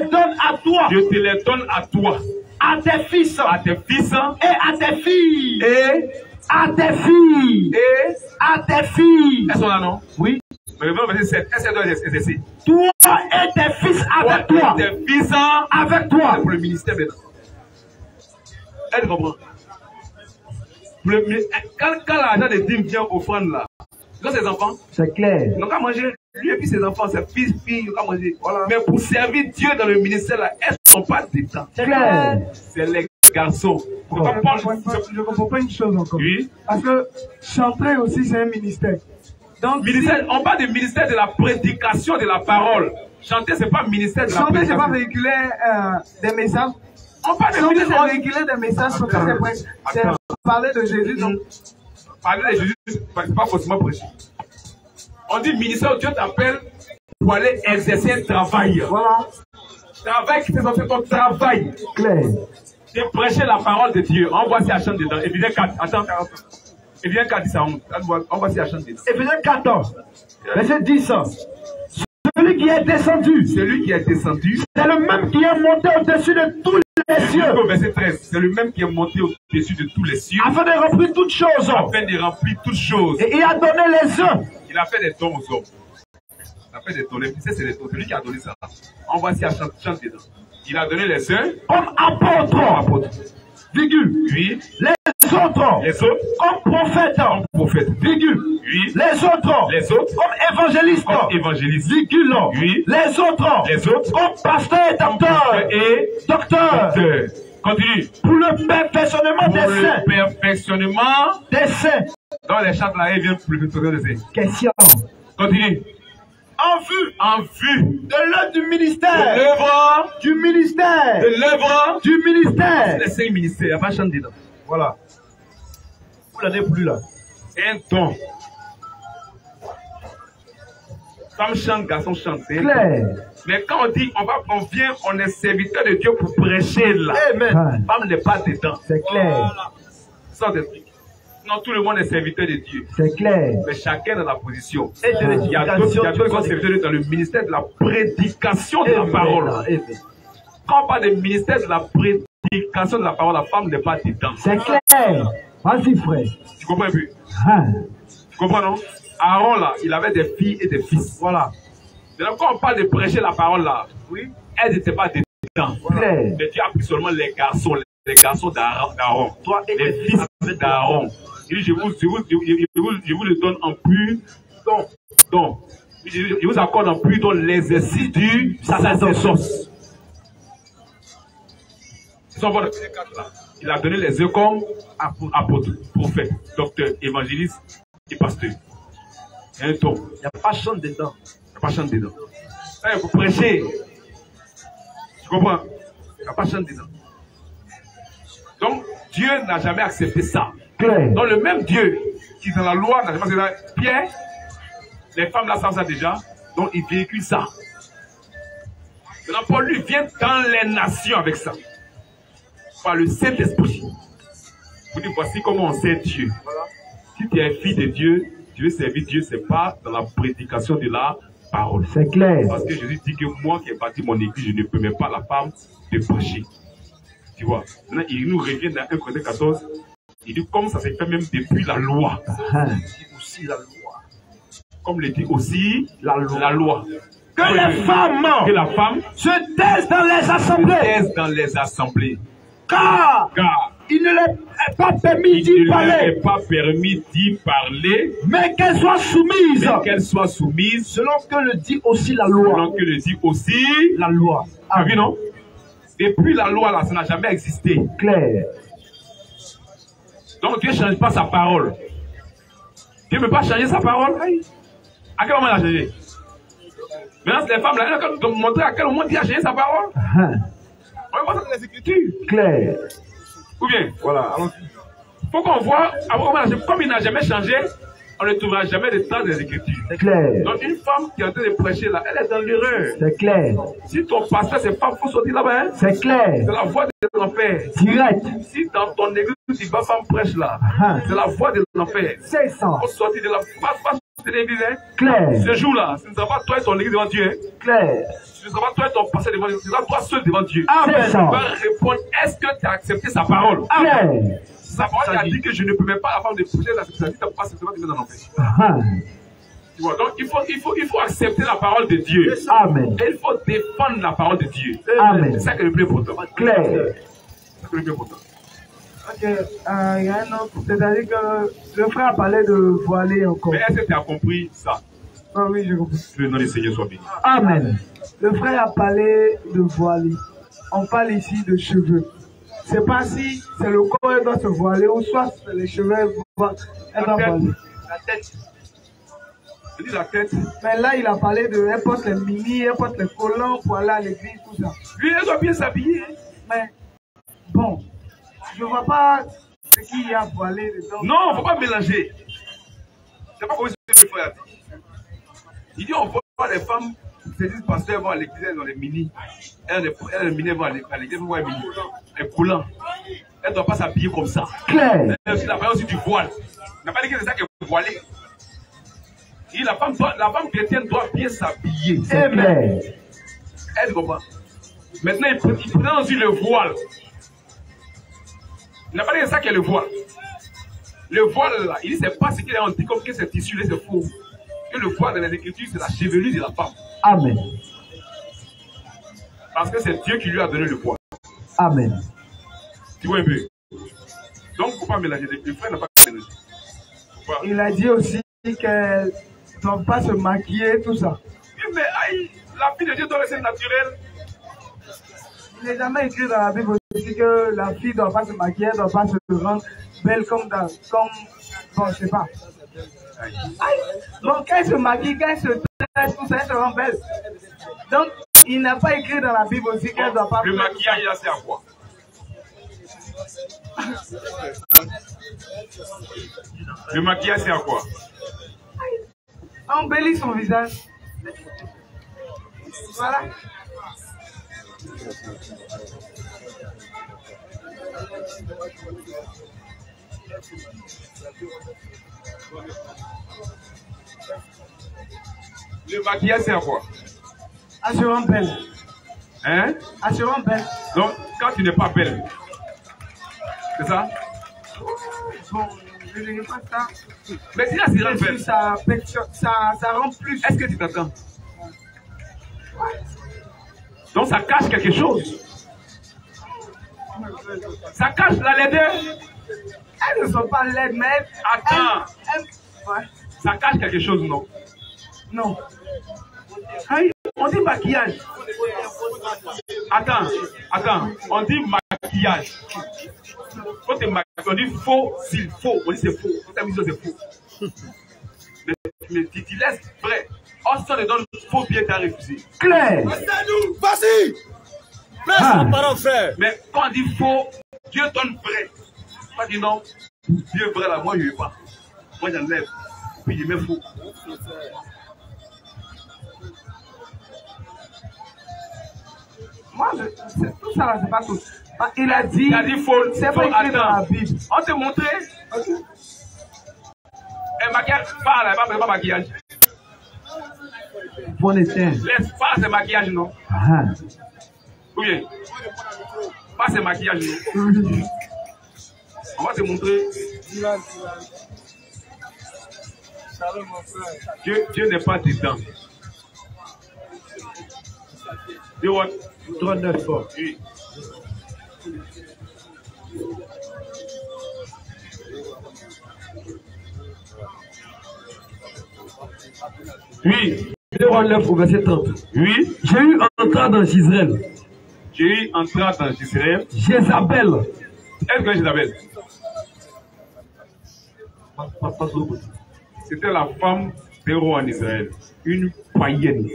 donne à toi. À tes fils. Et à tes filles. À tes filles. À tes filles. Elles sont là, non? Oui. Mais le verset 7, elles doivent exercer. Toi et tes fils avec toi. Tes fils avec toi. Pour le ministère maintenant. Elle comprend. Quand l'argent de dîme vient offrande là, dans ses enfants, c'est clair. Ils n'ont qu'à manger. Lui et puis ses enfants, ses fils, filles, ils n'ont qu'à manger. Voilà. Mais pour servir Dieu dans le ministère là, elles ne sont pas dedans. C'est clair. C'est les garçons. Je ne comprends pas une chose encore. Oui. Parce que chanter aussi, c'est un ministère. Donc, ministère, on parle du ministère de la prédication de la parole. Chanter, c'est pas ministère de la chanter, prédication. c'est pas véhiculer des messages. On parle de Chanter, ministère. c'est véhiculer des messages. C'est parler de Jésus. Donc, parler de Jésus, c'est pas forcément prêcher. On dit ministère où Dieu t'appelle pour aller exercer un travail. voilà. Travail qui fait sortir ton travail. Clair. De prêcher la parole de Dieu. On voit si elle chante dedans. Éphésiens 4. Attends. Éphésiens 4 dit ça. On voit si elle chante dedans. Éphésiens 14, verset 10. Celui qui est descendu, Celui qui est descendu, c'est le même qui est monté au-dessus de tous les cieux, au verset 13, c'est le même qui est monté au-dessus de tous les cieux, afin de remplir toutes choses. afin de remplir toutes choses. Et il a donné les uns. Il a fait des dons aux hommes. Il a fait des dons. Les fils, c'est des dons. Celui qui a donné ça. On voit si elle chante dedans. Il a donné les uns Comme apôtres, virgule, oui. les autres, comme prophètes, virgule, oui. les autres, comme évangélistes, virgule, oui. les autres, comme pasteurs et docteurs, Continue. pour le perfectionnement Pour des saints. le perfectionnement Des saints. dans les chants là, il vient pour le perfectionnement des saints. Question. Continue. En vue De l'œuvre du ministère. de l'œuvre Du ministère. de l'œuvre Du ministère. les cinq ministères. Il n'y a pas de chant dedans. Voilà. Vous l'avez plus là. C'est un don. Femme chante, garçon chante. C'est un don. Clair. Mais quand on dit on vient, on est serviteur de Dieu pour prêcher là. Amen. Femme n'est pas dedans. C'est clair. Sans esprit. Non, tout le monde est serviteur de Dieu. C'est clair. Mais chacun dans la position. Et de Il y a d'autres qui sont serviteurs de Dieu dans le ministère de la prédication de la parole. Quand on parle du ministère de la prédication de la parole, la femme n'est pas dedans. C'est clair. Vas-y, frère. Tu comprends un peu? Hein. Tu comprends, non? Aaron, là, il avait des filles et des fils. Voilà. Maintenant, quand on parle de prêcher la parole, là, oui, elles n'étaient pas dedans. Clair. Mais Dieu a pris seulement les garçons d'Aaron. Toi et les fils d'Aaron. Il dit, je vous le donne en plus. Donc, je vous accorde en plus dans l'exercice du sacerdoce. Il a donné les œufs comme apôtres, prophètes, docteurs, évangélistes et pasteurs. Il y a un don. Il n'y a pas de chant dedans. Il n'y a pas de chant dedans. Il faut prêcher. Tu comprends? Il n'y a pas de chant dedans. Donc, Dieu n'a jamais accepté ça. Claire. Donc, le même Dieu qui, dans la loi, n'a jamais accepté ça. Pierre, les femmes là savent ça déjà. Donc, il véhicule ça. Maintenant, Paul lui vient dans les nations avec ça. Par le Saint-Esprit. Vous dites, voici comment on sert Dieu. Voilà. Si tu es fille de Dieu, tu veux servir Dieu, c'est pas dans la prédication de la parole. C'est clair. Parce que Jésus dit que moi qui ai bâti mon église, je ne permets pas la femme de prêcher. Tu vois. Maintenant, il nous revient dans 1 Corinthiens 14. Il dit, comme ça s'est fait même depuis la loi. Il dit aussi la loi. Comme le dit aussi la loi. Que la femme se taise dans les assemblées. Se taise dans les assemblées. Car il ne leur est pas permis d'y parler. Mais qu'elle soit soumise. Selon que le dit aussi la loi. Selon que le dit aussi la loi. Tu as vu, non? Depuis la loi, là, ça n'a jamais existé. Clair. Donc Dieu ne change pas sa parole. Dieu ne peut pas changer sa parole. À quel moment il a changé? Maintenant, les femmes, là, elles doivent montrer à quel moment Dieu a changé sa parole. On va voir ça dans les Écritures. Clair. Ou bien, voilà. Il faut qu'on voit, comme il n'a jamais changé, on ne trouvera jamais de traces des Écritures. C'est clair. Donc une femme qui est en train de prêcher là, elle est dans l'erreur. C'est clair. Si ton pasteur, c'est pas, il faut sortir là-bas. Hein? C'est clair. C'est la voix de l'enfer. Direct. Si dans ton église, tu vas pas prêcher là, c'est la voix de l'enfer. C'est ça. Il faut sortir de la face de l'église. Hein? Clair. Ce jour-là, ce ne sera pas toi et ton église devant Dieu. Hein? Clair. Ce ne sera pas toi et ton pasteur devant Dieu, ce sera toi seul devant Dieu. Amen. Tu vas répondre, est-ce que tu as accepté sa parole? Amen. Sa parole a dit que je ne permets pas la femme de prêcher la sexualité, tu n'as pas accepté de mettre dans l'enfer. Tu vois, donc il faut accepter la parole de Dieu. Amen. Et il faut défendre la parole de Dieu. Amen. C'est ça qui est le plus important. Clair. C'est ça qui est le plus important. Ok, il y a un autre, c'est-à-dire que le frère a parlé de voiler encore. Mais est-ce que tu as compris ça? Ah oui, j'ai compris. Que le nom du Seigneur soit béni. Amen. Le frère a parlé de voiler. On parle ici de cheveux. C'est pas si c'est le corps qui doit se voiler ou soit les cheveux elles doivent voiler. La tête. Je dis la tête. Mais là, il a parlé de elle porte les mini, elle porte les collants pour aller à l'église, tout ça. Lui, elle doit bien s'habiller. Mais bon, je ne vois pas ce qu'il y a voilé dedans. Non, il ne faut pas mélanger. C'est pas comme si le frère a dit. Il dit on voit les femmes, c'est dit pasteur vont à l'église, elles ont les mini. Elles vont à l'église, elles vont les mini. Les collants. Elle ne doit pas s'habiller comme ça. Claire. Elle aussi la parole aussi du voile. Il n'a pas dit que c'est ça qui est voilé. Il dit la femme chrétienne doit bien s'habiller. C'est clair. Elle comprend. Maintenant, il prend aussi le voile. Il n'a pas dit que c'est ça qui est le voile. Le voile là, il dit c'est pas ce qu'il a dit comme que c'est tissu là, c'est faux. Que le voile dans les Écritures, c'est la chevelure de la femme. Amen. Parce que c'est Dieu qui lui a donné le voile. Amen. Tu vois un peu. Donc, il ne faut pas mélanger. Le frère n'a pas mélangé. Il a dit aussi qu'elle ne doit pas se maquiller, tout ça. Oui, mais aïe, la fille de Dieu doit rester naturelle. Il n'est jamais écrit dans la Bible aussi que la fille ne doit pas se maquiller, ne doit pas se rendre belle comme bon, je ne sais pas. Aïe. Donc, quand elle se maquille, quand elle se tresse, tout ça, elle se rend belle. Donc, il n'a pas écrit dans la Bible aussi qu'elle ne doit pas... Le maquillage, là, c'est à quoi? Le maquillage, c'est à quoi? Embellir son visage. Voilà. Le maquillage, c'est à quoi? Assurant belle. Hein? Assurant belle. Donc, quand tu n'es pas belle, c'est ça? Bon, je ne dirais pas ça. Mais si là, c'est rend belle. Ça rend plus. Est-ce que tu t'entends? Donc, ça cache quelque chose. Ça cache la laideur. Elles ne sont pas laides, mais... Attends. Ouais. Ça cache quelque chose, non? Non. Aïe, on dit maquillage. Attends. On dit maquillage. Quand tu maquilles, on dit faux, s'il faut. On dit c'est faux. Quand tu as c'est faux. Mais tu laisses vrai. Oh, ça te donne faux bien, t'as refusé. Claire. Vas-y. Laisse la parole, frère. Mais quand on dit faux, Dieu donne vrai. Pas dit non. Dieu vrai là, moi je ne veux pas. Moi j'enlève. Puis je mets faux. Moi, tout ça là, c'est pas tout. Il a dit faux. C'est pas écrit dans la Bible. On te montré. Et maquillage, pas maquillage. Bon éteint. Laisse, pas ce maquillage, non? Ah. Ou bien? Pas ce maquillage, non? On va te montrer. Dieu n'est pas dedans. Dieu, 39 fois. Oui. Oui. 39 au verset 30. Oui. J'ai eu entrant dans Israël. J'ai eu entrant dans Israël. Jézabel. Est-ce que Jézabel? C'était la femme des rois en Israël. Une païenne.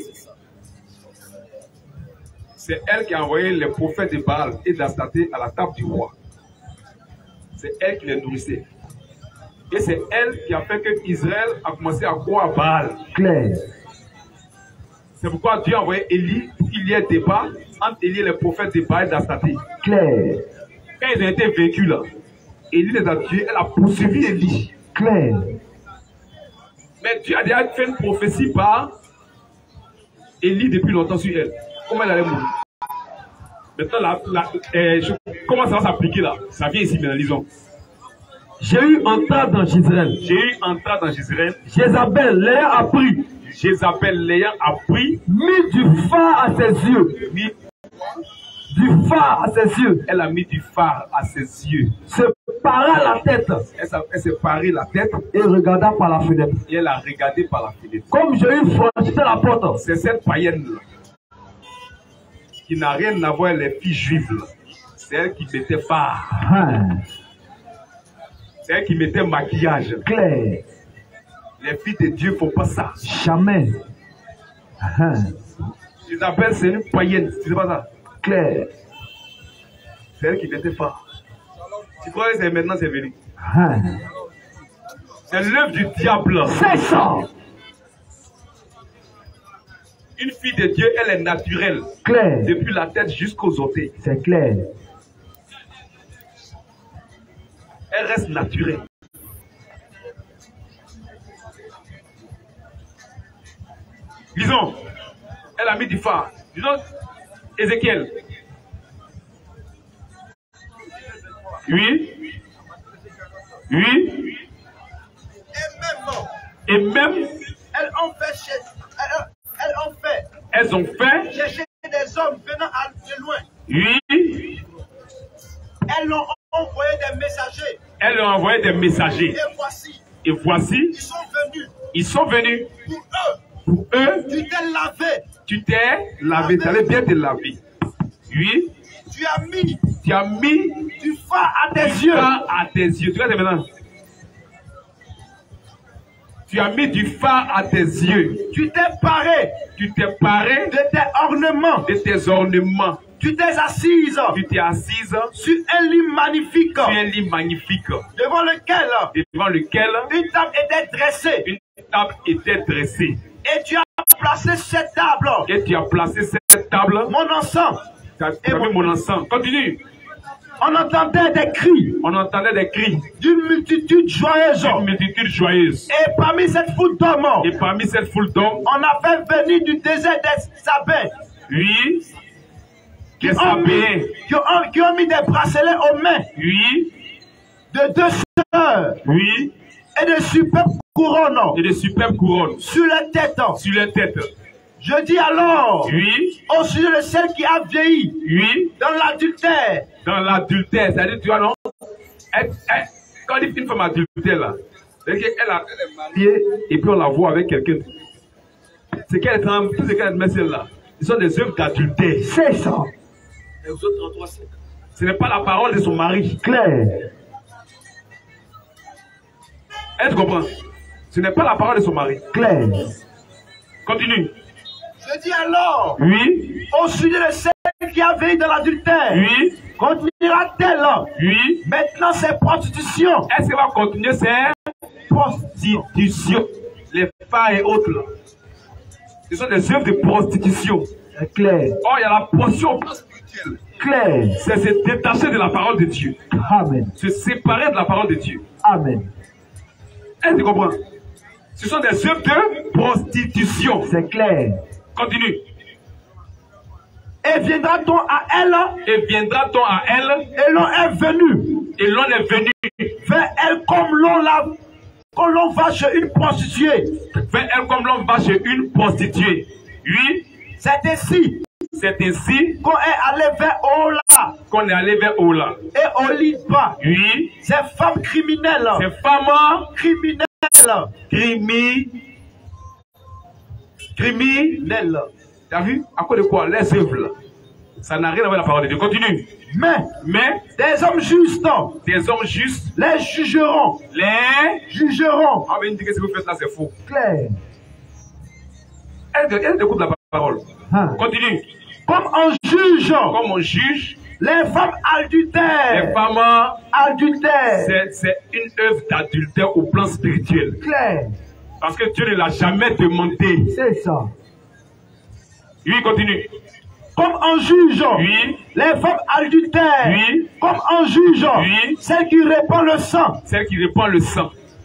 C'est elle qui a envoyé les prophètes de Baal et d'Astaté à la table du roi. C'est elle qui les nourrissait. Et c'est elle qui a fait que Israël a commencé à croire à Baal. Claire. C'est pourquoi Dieu a envoyé Élie pour qu'il y ait débat entre Élie et les prophètes de Baal et d'Astaté. Claire. Quand ils ont été vaincus là, Élie les a tués, elle a poursuivi Élie. Claire. Mais Dieu a déjà fait une prophétie par Élie depuis longtemps sur elle. Comment elle allait mourir? Maintenant, comment ça va s'appliquer là? Ça vient ici, maintenant, lisons. J'ai eu entrant dans Israël. J'ai eu entrant dans Israël. Jézabel l'ayant appris. Jézabel l'ayant appris. Mis du phare à ses yeux. Mis du phare à ses yeux. Elle a mis du phare à ses yeux. Se para la tête. Elle s'est parée la tête. Et regarda par la fenêtre. Et elle a regardé par la fenêtre. Comme Jésus franchissait la porte. C'est cette païenne-là qui n'a rien à voir avec les filles juives. Là. C'est elle qui mettait phare. C'est elle qui mettait maquillage. Claire. Les filles de Dieu ne font pas ça. Jamais. Isabelle, c'est une païenne. Tu sais pas ça? Claire. C'est elle qui mettait phare. Tu crois que c'est maintenant c'est venu? C'est l'œuvre du diable. C'est ça. Une fille de Dieu, elle est naturelle. Claire. Depuis la tête jusqu'aux orteils. C'est clair. Elle reste naturelle. Disons, elle a mis du phare. Disons, Ézéchiel. Oui. Oui. Et même. Elles ont fait. Chercher des hommes venant de loin. Oui. Elles ont envoyé des messagers. Elles ont envoyé des messagers. Et voici. Ils sont venus. Pour eux. Tu t'es lavé. Tu allais bien te laver. Oui. Tu as mis du phare à tes yeux. Tu vois maintenant. Tu as mis du phare à tes yeux. Tu t'es paré. De tes ornements. Tu t'es assise. Sur un lit magnifique. Devant lequel. Une table était dressée. Et tu as placé cette table. Mon encens. Tu as mis mon encens. Continue. On entendait des cris. D'une multitude joyeuse. Et parmi cette foule d'hommes. On a fait venir du désert des Sabins. Oui. Qui ont mis des bracelets aux mains. Oui. De 2 sœurs. Oui. Et de superbes couronnes. Sur les têtes. Je dis alors. Oui. Au sujet de celle qui a vieilli. Oui. Dans l'adultère. C'est-à-dire, tu vois, non? Quand une femme adultère, là, elle est mariée et puis on la voit avec quelqu'un. C'est qu'elle est en tout ce qu'elle met celle-là. Ce sont des œuvres d'adultère. C'est ça. Ce n'est pas la parole de son mari. Claire. Elle comprend. Ce n'est pas la parole de son mari. Claire. Continue. Je dis alors. Oui. Au sujet de celle qui a veillé dans l'adultère. Oui. Continuera-t-elle? Oui. Maintenant, c'est prostitution. Est-ce qu'elle va continuer ces prostitutions? Les phares et autres là. Ce sont des œuvres de prostitution. C'est clair. Oh, il y a la portion spirituelle. Claire. C'est se détacher de la parole de Dieu. Amen. Se séparer de la parole de Dieu. Amen. Est-ce que tu comprends? Ce sont des œuvres de prostitution. C'est clair. Continue. Et viendra-t-on à elle? Et l'on est venu. Vers elle comme l'on va chez une prostituée. Oui. C'est ainsi qu'on est allé vers Ola. Et Oliba. Oui. Ces femmes criminelles. Criminelles. T'as vu? À cause de quoi? Les œuvres là. Ça n'a rien à voir avec la parole de Dieu. Continue. Mais des hommes justes. Les jugeront. Ah mais il dit que ce que vous faites là c'est faux. Claire. Elle écoute la parole. Continue. Comme on juge. Les femmes adultères. C'est une œuvre d'adultère au plan spirituel. Claire. Parce que Dieu ne l'a jamais demandé. C'est ça. Oui, continue. Comme on juge. Oui. Les femmes adultères. Oui. Comme on juge. Oui. Celle qui répand le sang.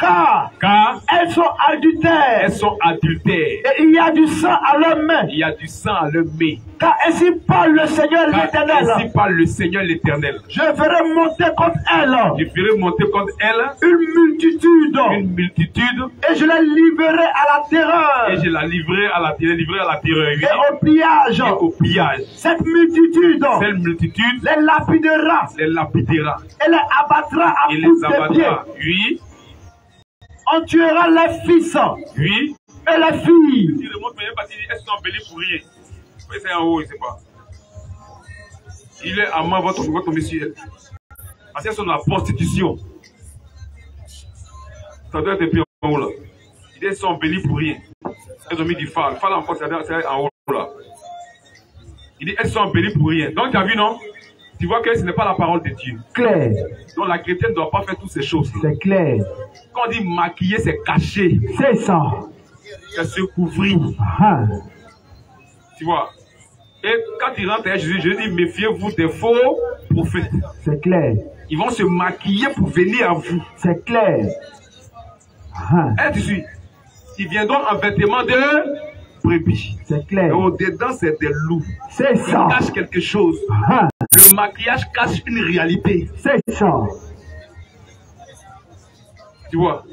Car elles sont adultères. Elles sont adultères. Et il y a du sang à leurs mains. Il y a du sang à leurs mains. Car ainsi parle le Seigneur l'Éternel. Ainsi parle le Seigneur l'Éternel. Je ferai monter contre elles. Je ferai monter contre elles une multitude. Une multitude. Et je la livrerai à la terreur. Et je la livrerai à la terreur. Et au pillage. Et au pillage. Cette multitude. Cette multitude. Les lapidera. Les lapidera. Et les abattra à coups de pied. Oui. On tuera les fils. Oui. Et les filles. Si le monde ne pas, elles sont embellies pour rien. C'est en haut, il ne sait pas. Il est à main, votre monsieur. Parce qu'elles sont dans la prostitution. Ça doit être plus en haut là. Elles sont embellies pour rien. Elles ont mis du phare. Le phare encore, c'est en haut là. Il dit, elles sont embellies pour rien. Donc, tu as vu, non? Tu vois que ce n'est pas la parole de Dieu. Clair. Donc, la chrétienne ne doit pas faire toutes ces choses. C'est clair. Quand on dit maquiller, c'est cacher. C'est ça. C'est se couvrir. Tu vois? Et quand il rentre à Jésus, je dis, méfiez-vous des faux prophètes. C'est clair. Ils vont se maquiller pour venir à vous. C'est clair. Et tu suis. Ils viendront en vêtements de brebis. C'est clair. Et au-dedans, c'est des loups. C'est ça. Ils cachent quelque chose. Le maquillage cache une réalité. C'est ça. Tu vois?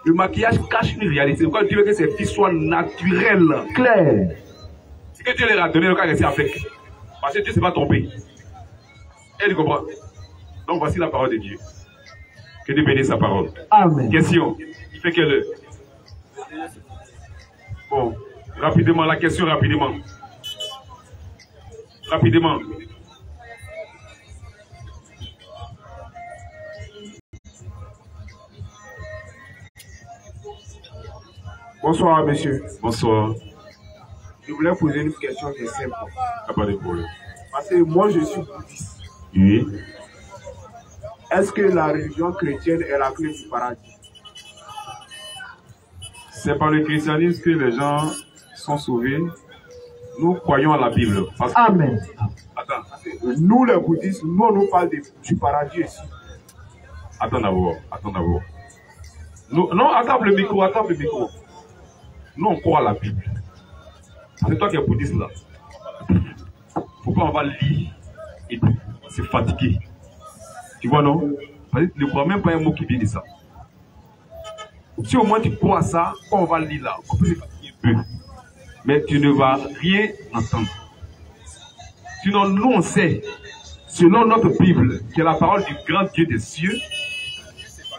Le maquillage cache une réalité. Pourquoi Dieu veut que ces filles soient naturelles? Clair. C'est que Dieu leur a donné le cas rester avec. Parce que Dieu ne s'est pas trompé. Et tu comprends? Donc voici la parole de Dieu. Que Dieu bénisse sa parole. Amen. Question. Il fait quelle heure? Bon. Rapidement, la question rapidement. Rapidement. Bonsoir, monsieur. Bonsoir. Je voulais poser une question qui est simple. Pas de problème. Parce que moi, je suis bouddhiste. Oui. Est-ce que la religion chrétienne est la clé du paradis? C'est par le christianisme que les gens sont sauvés. Nous croyons à la Bible. Parce que... Amen. Attends. Nous, les bouddhistes, nous, on nous parle du paradis ici. Attends d'abord. Attends d'abord. Non, attends le micro. Attends le micro. Nous, on croit à la Bible. C'est toi qui es bouddhiste là. Pourquoi on va lire et puis c'est fatigué? Tu vois, non? Parce que tu ne crois même pas un mot qui vient de ça. Si au moins tu crois à ça, quand on va lire là, on peut se fatiguer un peu. Mais tu ne vas rien entendre. Sinon, nous on sait, selon notre Bible, qui est la parole du grand Dieu des cieux,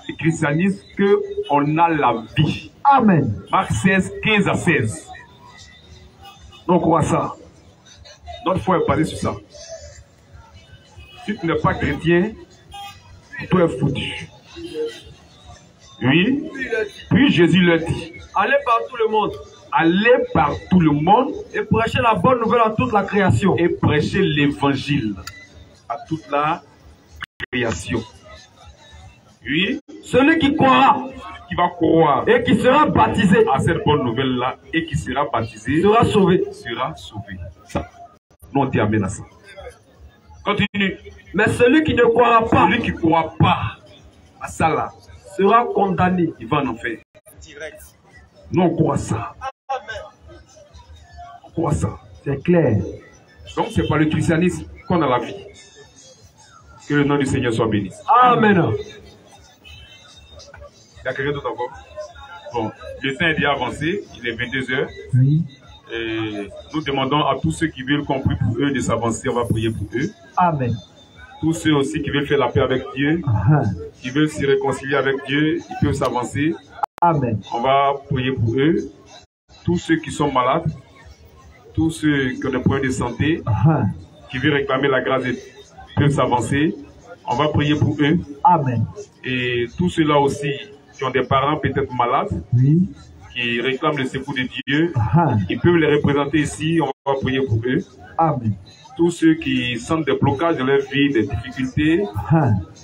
le christianisme, qu'on a la vie. Amen. Marc 16, 15 à 16. Donc on croit ça. Notre foi est basée sur ça. Si tu n'es pas chrétien, toi es foutu. Oui. Puis Jésus leur dit, allez par tout le monde. Allez par tout le monde. Et prêchez la bonne nouvelle à toute la création. Et prêchez l'évangile à toute la création. Oui. Celui qui croira, qui va croire et qui sera baptisé à cette bonne nouvelle-là et qui sera baptisé sera sauvé. Sera sauvé. Ça. Nous on dit amen à ça. Continue. Mais celui qui ne croira pas, celui qui ne croit pas à ça là, sera condamné. Il va en enfer. Direct. Nous on croit ça. On croit ça. C'est clair. Donc c'est par le christianisme qu'on a la vie. Que le nom du Seigneur soit béni. Amen. Il y a quelqu'un d'autre encore? Bon, le temps est déjà avancé, il est 22h. Oui. Et nous demandons à tous ceux qui veulent qu'on prie pour eux de s'avancer, on va prier pour eux. Amen. Tous ceux aussi qui veulent faire la paix avec Dieu, qui veulent se réconcilier avec Dieu, ils peuvent s'avancer. Amen. On va prier pour eux. Tous ceux qui sont malades, tous ceux qui ont des problèmes de santé, qui veulent réclamer la grâce de Dieu, peuvent s'avancer. On va prier pour eux. Amen. Et tous ceux-là aussi qui ont des parents peut-être malades, oui, qui réclament le secours de Dieu, ils peuvent les représenter ici, on va prier pour eux. Amen. Tous ceux qui sentent des blocages dans leur vie, des difficultés,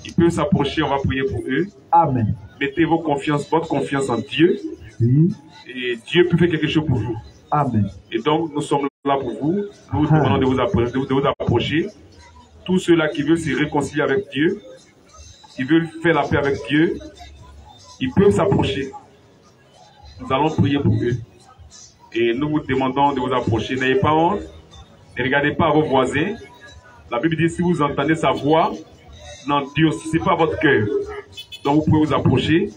ils peuvent s'approcher, on va prier pour eux. Amen. Mettez votre confiance en Dieu, oui, et Dieu peut faire quelque chose pour vous. Amen. Et donc, nous sommes là pour vous, nous vous demandons de vous approcher. Tous ceux-là qui veulent se réconcilier avec Dieu, qui veulent faire la paix avec Dieu, Ils peuvent s'approcher. Nous allons prier pour eux. Et nous vous demandons de vous approcher. N'ayez pas honte. Ne regardez pas vos voisins. La Bible dit si vous entendez sa voix, n'endurcissez pas votre cœur. Donc vous pouvez vous approcher.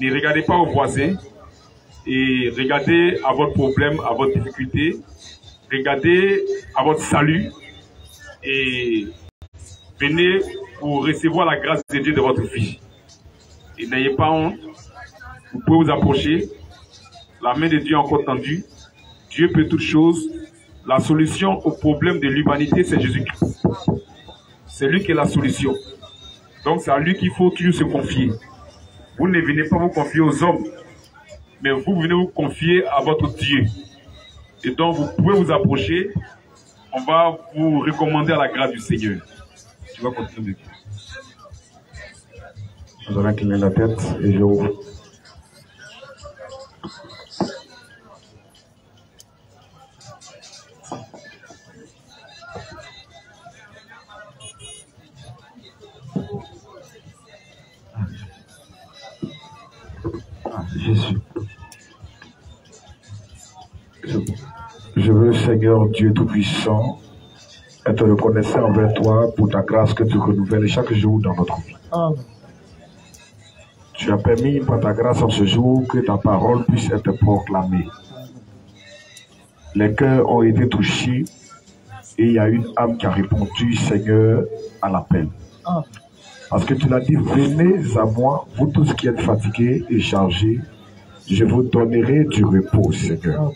Ne regardez pas vos voisins. Et regardez à votre problème, à votre difficulté. Regardez à votre salut. Et venez pour recevoir la grâce de Dieu de votre vie. Et n'ayez pas honte. Vous pouvez vous approcher. La main de Dieu est encore tendue. Dieu peut toutes choses. La solution au problème de l'humanité, c'est Jésus-Christ. C'est lui qui est la solution. Donc c'est à lui qu'il faut toujours se confier. Vous ne venez pas vous confier aux hommes, mais vous venez vous confier à votre Dieu. Et donc vous pouvez vous approcher. On va vous recommander à la grâce du Seigneur. Tu vas continuer. Vous allez incliner la tête et je ouvre. Jésus. Je veux, Seigneur Dieu Tout-Puissant, être reconnaissant envers toi pour ta grâce que tu renouvelles chaque jour dans notre vie. Amen. Tu as permis par ta grâce en ce jour que ta parole puisse être proclamée. Les cœurs ont été touchés et il y a une âme qui a répondu, Seigneur, à l'appel. Amen. Parce que tu l'as dit, venez à moi, vous tous qui êtes fatigués et chargés, je vous donnerai du repos, Seigneur.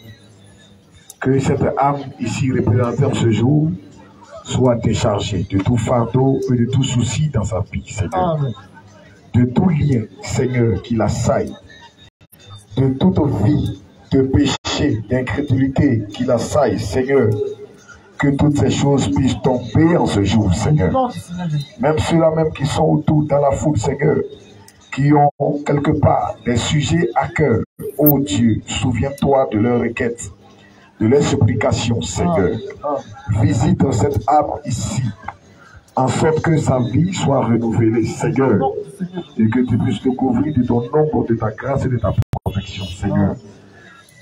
Que cette âme ici représentée en ce jour soit déchargée de tout fardeau et de tout souci dans sa vie, Seigneur. Amen. De tout lien, Seigneur, qui l'assaille, de toute vie de péché, d'incrédulité qui l'assaille, Seigneur. Que toutes ces choses puissent tomber en ce jour, Seigneur. Même ceux-là même qui sont autour dans la foule, Seigneur, qui ont quelque part des sujets à cœur. Oh Dieu, souviens-toi de leurs requêtes, de leurs supplications, Seigneur. Visite cette âme ici, en sorte que sa vie soit renouvelée, Seigneur, et que tu puisses te couvrir de ton ombre, de ta grâce et de ta protection, Seigneur.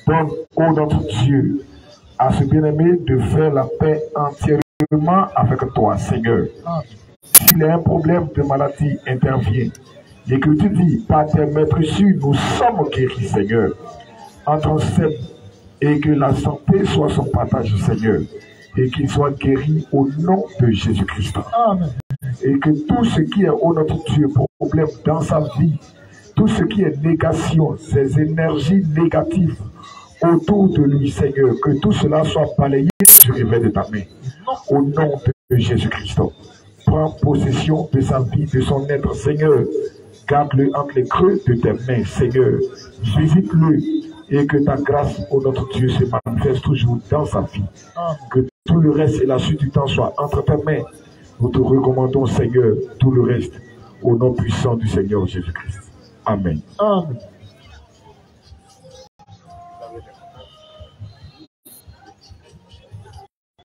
Donne, ô notre Dieu, à ce bien-aimé de faire la paix entièrement avec toi, Seigneur. S'il y a un problème de maladie, intervient. Et que tu dis, par tes maîtres sûrs, nous sommes guéris, Seigneur. Entre sept et que la santé soit son partage, Seigneur. Et qu'il soit guéri au nom de Jésus-Christ. Et que tout ce qui est, ô notre Dieu, problème dans sa vie, tout ce qui est négation, ces énergies négatives, autour de lui, Seigneur, que tout cela soit balayé du réveil de ta main. Au nom de Jésus-Christ. Prends possession de sa vie, de son être, Seigneur. Garde-le entre les creux de tes mains, Seigneur. Visite-le et que ta grâce, ô notre Dieu, se manifeste toujours dans sa vie. Que tout le reste et la suite du temps soit entre tes mains. Nous te recommandons, Seigneur, tout le reste, au nom puissant du Seigneur Jésus-Christ. Amen. Amen.